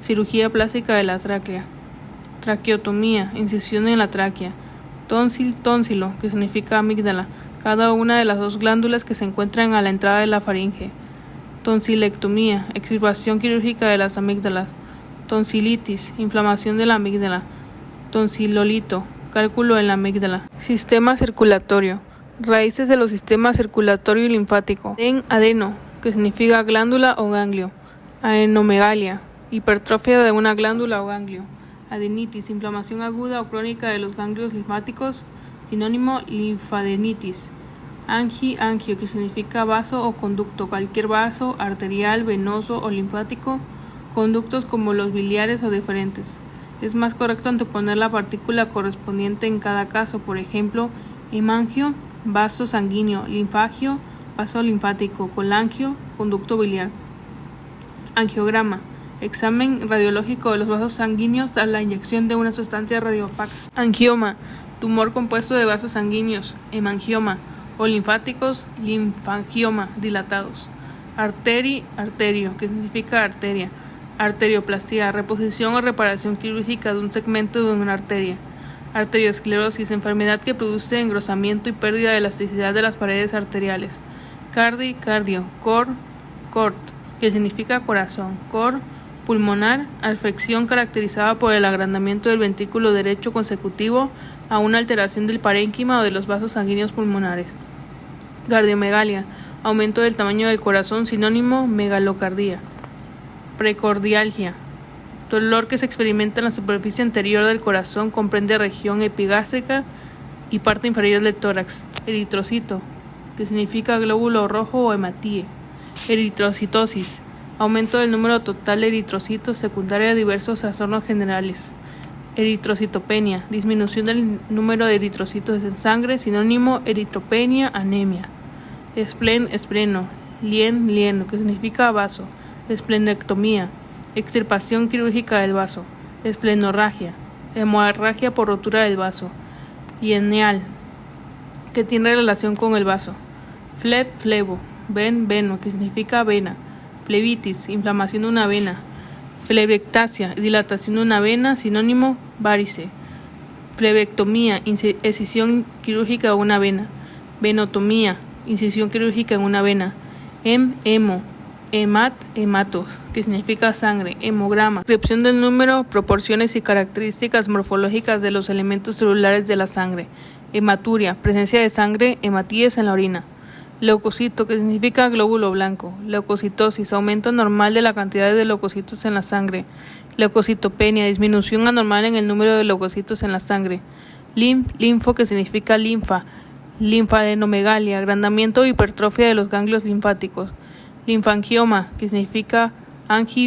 cirugía plástica de la tráquea. Traqueotomía, incisión en la tráquea. Tónsilo, que significa amígdala, cada una de las dos glándulas que se encuentran a la entrada de la faringe. Tonsilectomía, extirpación quirúrgica de las amígdalas. Tonsilitis, inflamación de la amígdala. Tonsilolito, cálculo en la amígdala. Sistema circulatorio, raíces de los sistemas circulatorio y linfático. Adeno, que significa glándula o ganglio. Adenomegalia, hipertrofia de una glándula o ganglio. Adenitis, inflamación aguda o crónica de los ganglios linfáticos. Sinónimo, linfadenitis. Angio, que significa vaso o conducto, cualquier vaso arterial, venoso o linfático. Conductos como los biliares o deferentes. Es más correcto anteponer la partícula correspondiente en cada caso, por ejemplo, hemangio, vaso sanguíneo, linfagio, vaso linfático, colangio, conducto biliar. Angiograma, examen radiológico de los vasos sanguíneos tras la inyección de una sustancia radioopaca. Angioma, tumor compuesto de vasos sanguíneos, hemangioma, o linfáticos, linfangioma, dilatados. Arterio, que significa arteria. Arterioplastía, reposición o reparación quirúrgica de un segmento de una arteria. Arteriosclerosis, enfermedad que produce engrosamiento y pérdida de elasticidad de las paredes arteriales. Cardio, cort, que significa corazón. Cor, pulmonar, afección caracterizada por el agrandamiento del ventrículo derecho consecutivo a una alteración del parénquima o de los vasos sanguíneos pulmonares. Cardiomegalia, aumento del tamaño del corazón, sinónimo, megalocardía. Precordialgia, dolor que se experimenta en la superficie anterior del corazón, comprende región epigástrica y parte inferior del tórax. Eritrocito, que significa glóbulo rojo o hematíe. Eritrocitosis, aumento del número total de eritrocitos secundaria a diversos trastornos generales. Eritrocitopenia, disminución del número de eritrocitos en sangre, sinónimo, eritropenia, anemia. Espleno, lieno, que significa vaso. Esplenectomía, extirpación quirúrgica del vaso. Esplenorragia, hemorragia por rotura del vaso. Yeneal, que tiene relación con el vaso. Flevo, veno, que significa vena. Flebitis, inflamación de una vena. Flebectasia, dilatación de una vena, sinónimo, varice. Flebectomía, incisión quirúrgica de una vena. Venotomía, incisión quirúrgica en una vena. Hemato, que significa sangre. Hemograma, descripción del número, proporciones y características morfológicas de los elementos celulares de la sangre. Hematuria, presencia de sangre, hematíes en la orina. Leucocito, que significa glóbulo blanco. Leucocitosis, aumento normal de la cantidad de leucocitos en la sangre. Leucocitopenia, disminución anormal en el número de leucocitos en la sangre. Linfo, que significa linfa. Linfadenomegalia, agrandamiento o hipertrofia de los ganglios linfáticos. Linfangioma, que significa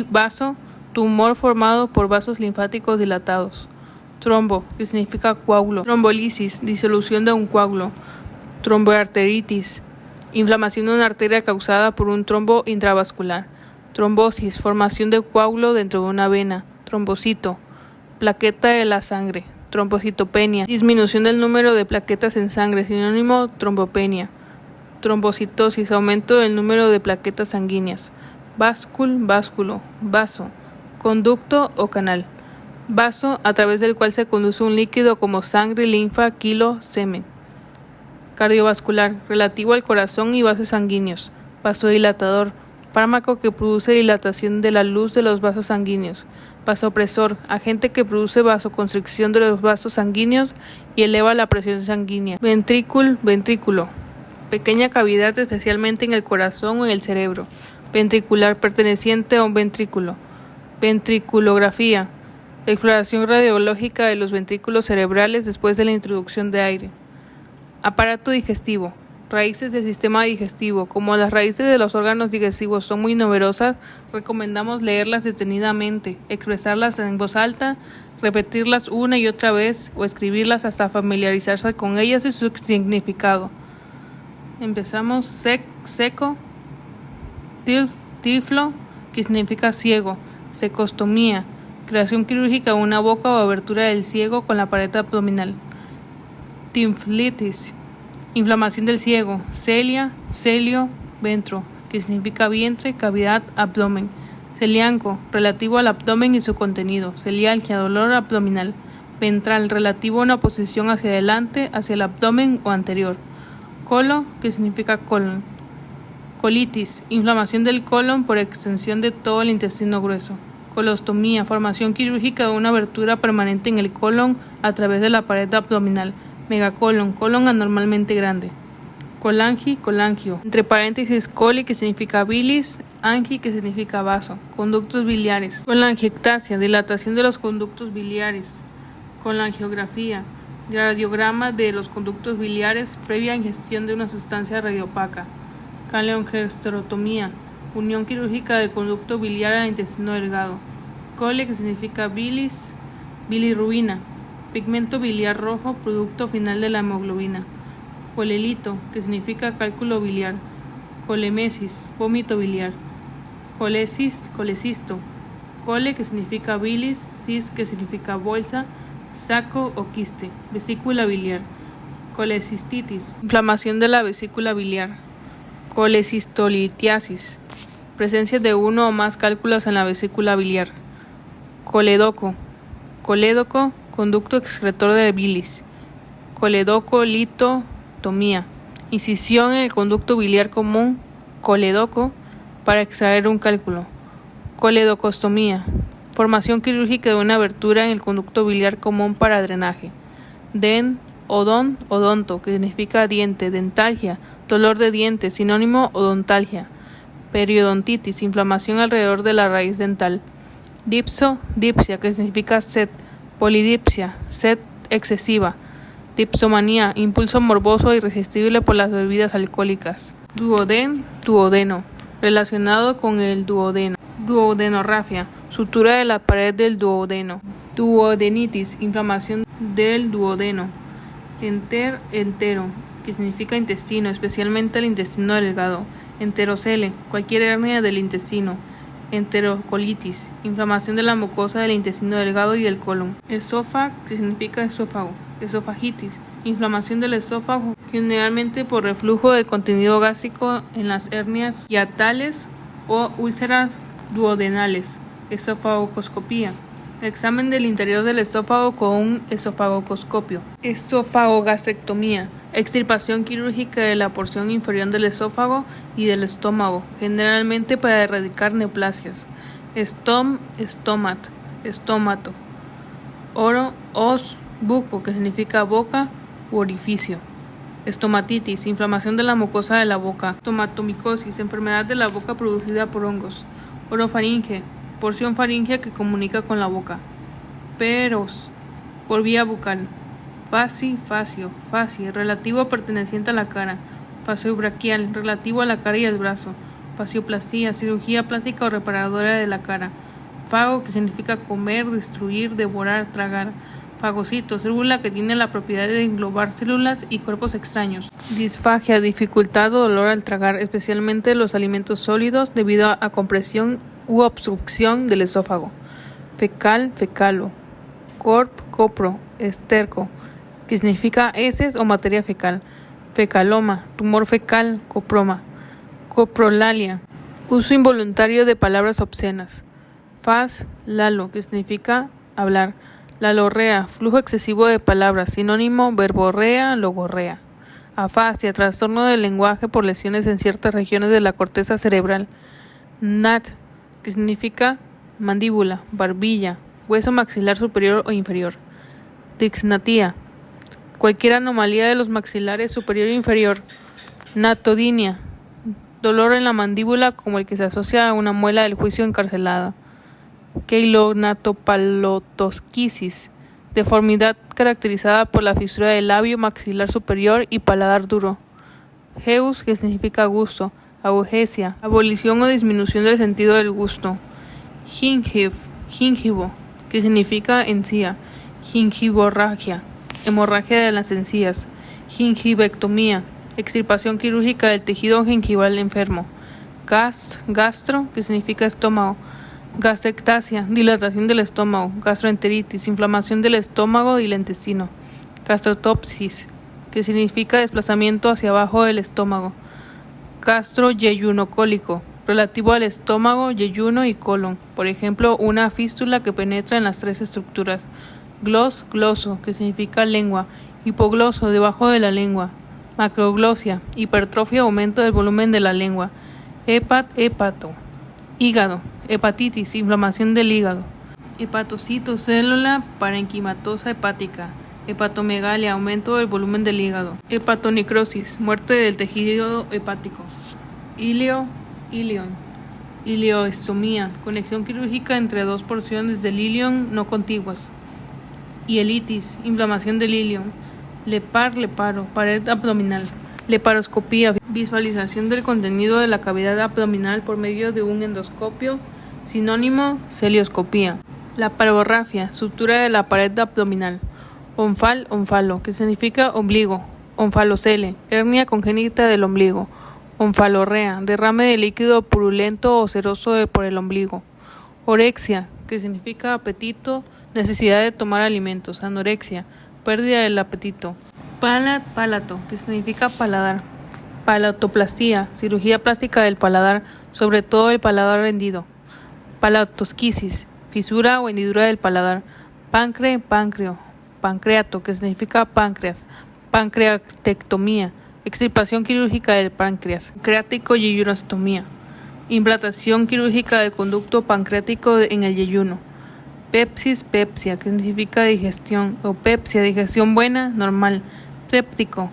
vaso, tumor formado por vasos linfáticos dilatados. Trombo, que significa coágulo. Trombolisis, disolución de un coágulo. Tromboarteritis, inflamación de una arteria causada por un trombo intravascular. Trombosis, formación de coágulo dentro de una vena. Trombocito, plaqueta de la sangre. Trombocitopenia, disminución del número de plaquetas en sangre, sinónimo, trombopenia. Trombocitosis, aumento del número de plaquetas sanguíneas. Básculo, vaso. Conducto o canal. Vaso, a través del cual se conduce un líquido como sangre, linfa, semen. Cardiovascular, relativo al corazón y vasos sanguíneos. Vasodilatador, fármaco que produce dilatación de la luz de los vasos sanguíneos. Vasopresor, agente que produce vasoconstricción de los vasos sanguíneos y eleva la presión sanguínea. Ventrículo, pequeña cavidad especialmente en el corazón o en el cerebro. Ventricular, perteneciente a un ventrículo. Ventriculografía, exploración radiológica de los ventrículos cerebrales después de la introducción de aire. Aparato digestivo, raíces del sistema digestivo. Como las raíces de los órganos digestivos son muy numerosas, recomendamos leerlas detenidamente, expresarlas en voz alta, repetirlas una y otra vez o escribirlas hasta familiarizarse con ellas y su significado. Empezamos. Seco, tiflo, que significa ciego. Secostomía, creación quirúrgica de una boca o abertura del ciego con la pared abdominal. Tiflitis, inflamación del ciego. Celia, celio, ventro, que significa vientre, cavidad, abdomen. Celiaco, relativo al abdomen y su contenido. Celialgia, dolor abdominal. Ventral, relativo a una posición hacia adelante, hacia el abdomen o anterior. Colo, que significa colon. Colitis, inflamación del colon por extensión de todo el intestino grueso. Colostomía, formación quirúrgica de una abertura permanente en el colon a través de la pared abdominal. Megacolon, colon anormalmente grande. Colangio, entre paréntesis coli, que significa bilis, angi, que significa vaso. Conductos biliares. Colangiectasia, dilatación de los conductos biliares. Colangiografía, radiograma de los conductos biliares previa ingestión de una sustancia radiopaca. Coleangiosterotomía, unión quirúrgica del conducto biliar al intestino delgado. Cole, que significa bilis, bilirrubina, pigmento biliar rojo, producto final de la hemoglobina. Colelito, que significa cálculo biliar. Colemesis, vómito biliar. Colecisto. Cole, que significa bilis, cis, que significa bolsa, saco o quiste. Vesícula biliar. Colecistitis, inflamación de la vesícula biliar. Colecistolitiasis, presencia de uno o más cálculos en la vesícula biliar. Colédoco, conducto excretor de bilis. Coledocolitomía, incisión en el conducto biliar común, colédoco, para extraer un cálculo. Coledocostomía, formación quirúrgica de una abertura en el conducto biliar común para drenaje. Odonto, que significa diente. Dentalgia, dolor de dientes, sinónimo odontalgia. Periodontitis, inflamación alrededor de la raíz dental. Dipsia, que significa sed. Polidipsia, sed excesiva. Dipsomanía, impulso morboso e irresistible por las bebidas alcohólicas. Duodeno, relacionado con el duodeno. Duodenorrafia, sutura de la pared del duodeno. Duodenitis, inflamación del duodeno. Entero, que significa intestino, especialmente el intestino delgado. Enterocele, cualquier hernia del intestino. Enterocolitis, inflamación de la mucosa del intestino delgado y el colon. Esófago, que significa esófago. Esofagitis, inflamación del esófago, generalmente por reflujo de contenido gástrico en las hernias hiatales o úlceras duodenales. Esofagoscopía, examen del interior del esófago con un esofagoscopio. Esofagogastrectomía, extirpación quirúrgica de la porción inferior del esófago y del estómago, generalmente para erradicar neoplasias. Estómato, buco, que significa boca u orificio. Estomatitis, inflamación de la mucosa de la boca. Estomatomicosis, enfermedad de la boca producida por hongos. Orofaringe, porción faríngea que comunica con la boca. Peros, por vía bucal. Facie, relativo perteneciente a la cara. Faciobraquial, relativo a la cara y el brazo. Facioplastía, cirugía plástica o reparadora de la cara. Fago, que significa comer, destruir, devorar, tragar. Fagocito, célula que tiene la propiedad de englobar células y cuerpos extraños. Disfagia, dificultad o dolor al tragar, especialmente los alimentos sólidos debido a compresión u obstrucción del esófago. Fecalo. Copro, esterco, que significa heces o materia fecal. Fecaloma, tumor fecal, coproma. Coprolalia, uso involuntario de palabras obscenas. Lalo, que significa hablar. Lalorrea, flujo excesivo de palabras, sinónimo verborrea, logorrea. Afasia, trastorno del lenguaje por lesiones en ciertas regiones de la corteza cerebral. Nat, que significa mandíbula, barbilla, hueso maxilar superior o inferior. Dixnatía, cualquier anomalía de los maxilares superior e inferior. Natodinia, dolor en la mandíbula como el que se asocia a una muela del juicio encarcelada. Keilonatopalotosquisis, deformidad caracterizada por la fisura del labio maxilar superior y paladar duro. Heus, que significa gusto. Augesia, abolición o disminución del sentido del gusto. Gingivo, que significa encía, gingivorragia, hemorragia de las encías, gingivectomía, extirpación quirúrgica del tejido gengival enfermo, gastro, que significa estómago, gastrectasia, dilatación del estómago, gastroenteritis, inflamación del estómago y el intestino, gastrotopsis, que significa desplazamiento hacia abajo del estómago, gastroyeyunocólico, relativo al estómago, yeyuno y colon, por ejemplo, una fístula que penetra en las tres estructuras, gloso, que significa lengua, hipogloso, debajo de la lengua, macroglosia, hipertrofia, aumento del volumen de la lengua, hepato, hígado, hepatitis, inflamación del hígado, hepatocito, célula parenquimatosa hepática, hepatomegalia, aumento del volumen del hígado, hepatonecrosis, muerte del tejido hepático, ileoestomía, conexión quirúrgica entre dos porciones del ilion no contiguas, hielitis, inflamación del ilion, leparo, pared abdominal, leparoscopía, visualización del contenido de la cavidad abdominal por medio de un endoscopio, sinónimo, celioscopía, laparografia, sutura de la pared abdominal, ónfalo, que significa ombligo, onfalocele, hernia congénita del ombligo, onfalorrea, derrame de líquido purulento o seroso por el ombligo, orexia, que significa apetito, necesidad de tomar alimentos, anorexia, pérdida del apetito, palato, que significa paladar, palatoplastia, cirugía plástica del paladar, sobre todo el paladar hendido, palatosquisis, fisura o hendidura del paladar, pancreato, que significa páncreas, pancreatectomía, extirpación quirúrgica del páncreas, pancreático yeyunostomía, implantación quirúrgica del conducto pancreático en el yeyuno, pepsia, que significa digestión, o pepsia, digestión buena, normal, péptico,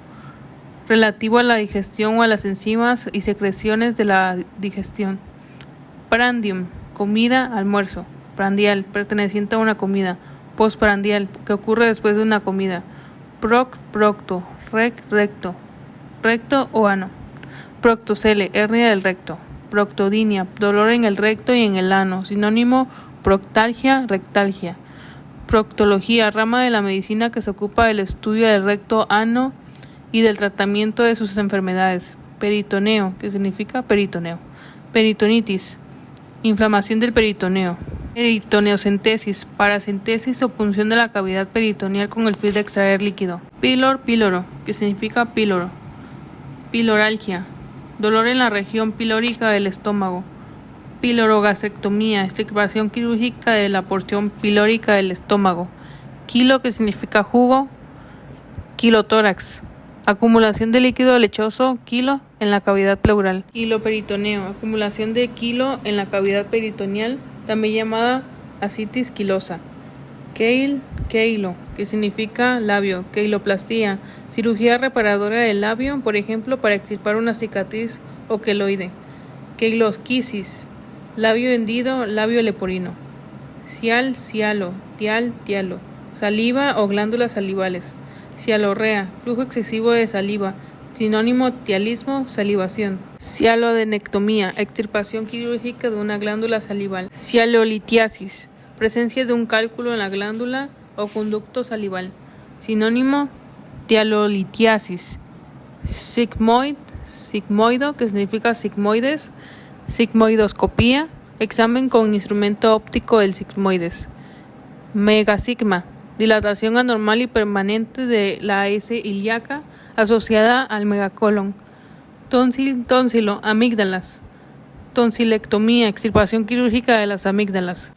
relativo a la digestión o a las enzimas y secreciones de la digestión, prandium, comida, almuerzo, prandial, perteneciente a una comida, postprandial, que ocurre después de una comida, procto, recto o ano, proctocele, hernia del recto, proctodinia, dolor en el recto y en el ano, sinónimo, proctalgia, rectalgia, proctología, rama de la medicina que se ocupa del estudio del recto, ano y del tratamiento de sus enfermedades, peritoneo, que significa peritoneo, peritonitis, inflamación del peritoneo, peritoneocentesis, paracentesis o punción de la cavidad peritoneal con el fin de extraer líquido, píloro, que significa píloro, piloralgia, dolor en la región pilórica del estómago, pilorogastrectomía, extirpación quirúrgica de la porción pilórica del estómago, quilo, que significa jugo, quilotórax, acumulación de líquido lechoso, quilo, en la cavidad pleural, quiloperitoneo, acumulación de quilo en la cavidad peritoneal, también llamada ascitis quilosa, queilo, que significa labio, queiloplastía, cirugía reparadora del labio, por ejemplo, para extirpar una cicatriz o queloide, queilosquisis, labio hendido, labio leporino, cialo, tialo, saliva o glándulas salivales, cialorrea, flujo excesivo de saliva, sinónimo tialismo, salivación, cialoadenectomía, extirpación quirúrgica de una glándula salival, cialolitiasis, presencia de un cálculo en la glándula o conducto salival, sinónimo, tialolitiasis, sigmoido, que significa sigmoides, sigmoidoscopía, examen con instrumento óptico del sigmoides, megasigma, dilatación anormal y permanente de la S ilíaca asociada al megacolon, tónsilo, amígdalas, tonsilectomía, extirpación quirúrgica de las amígdalas.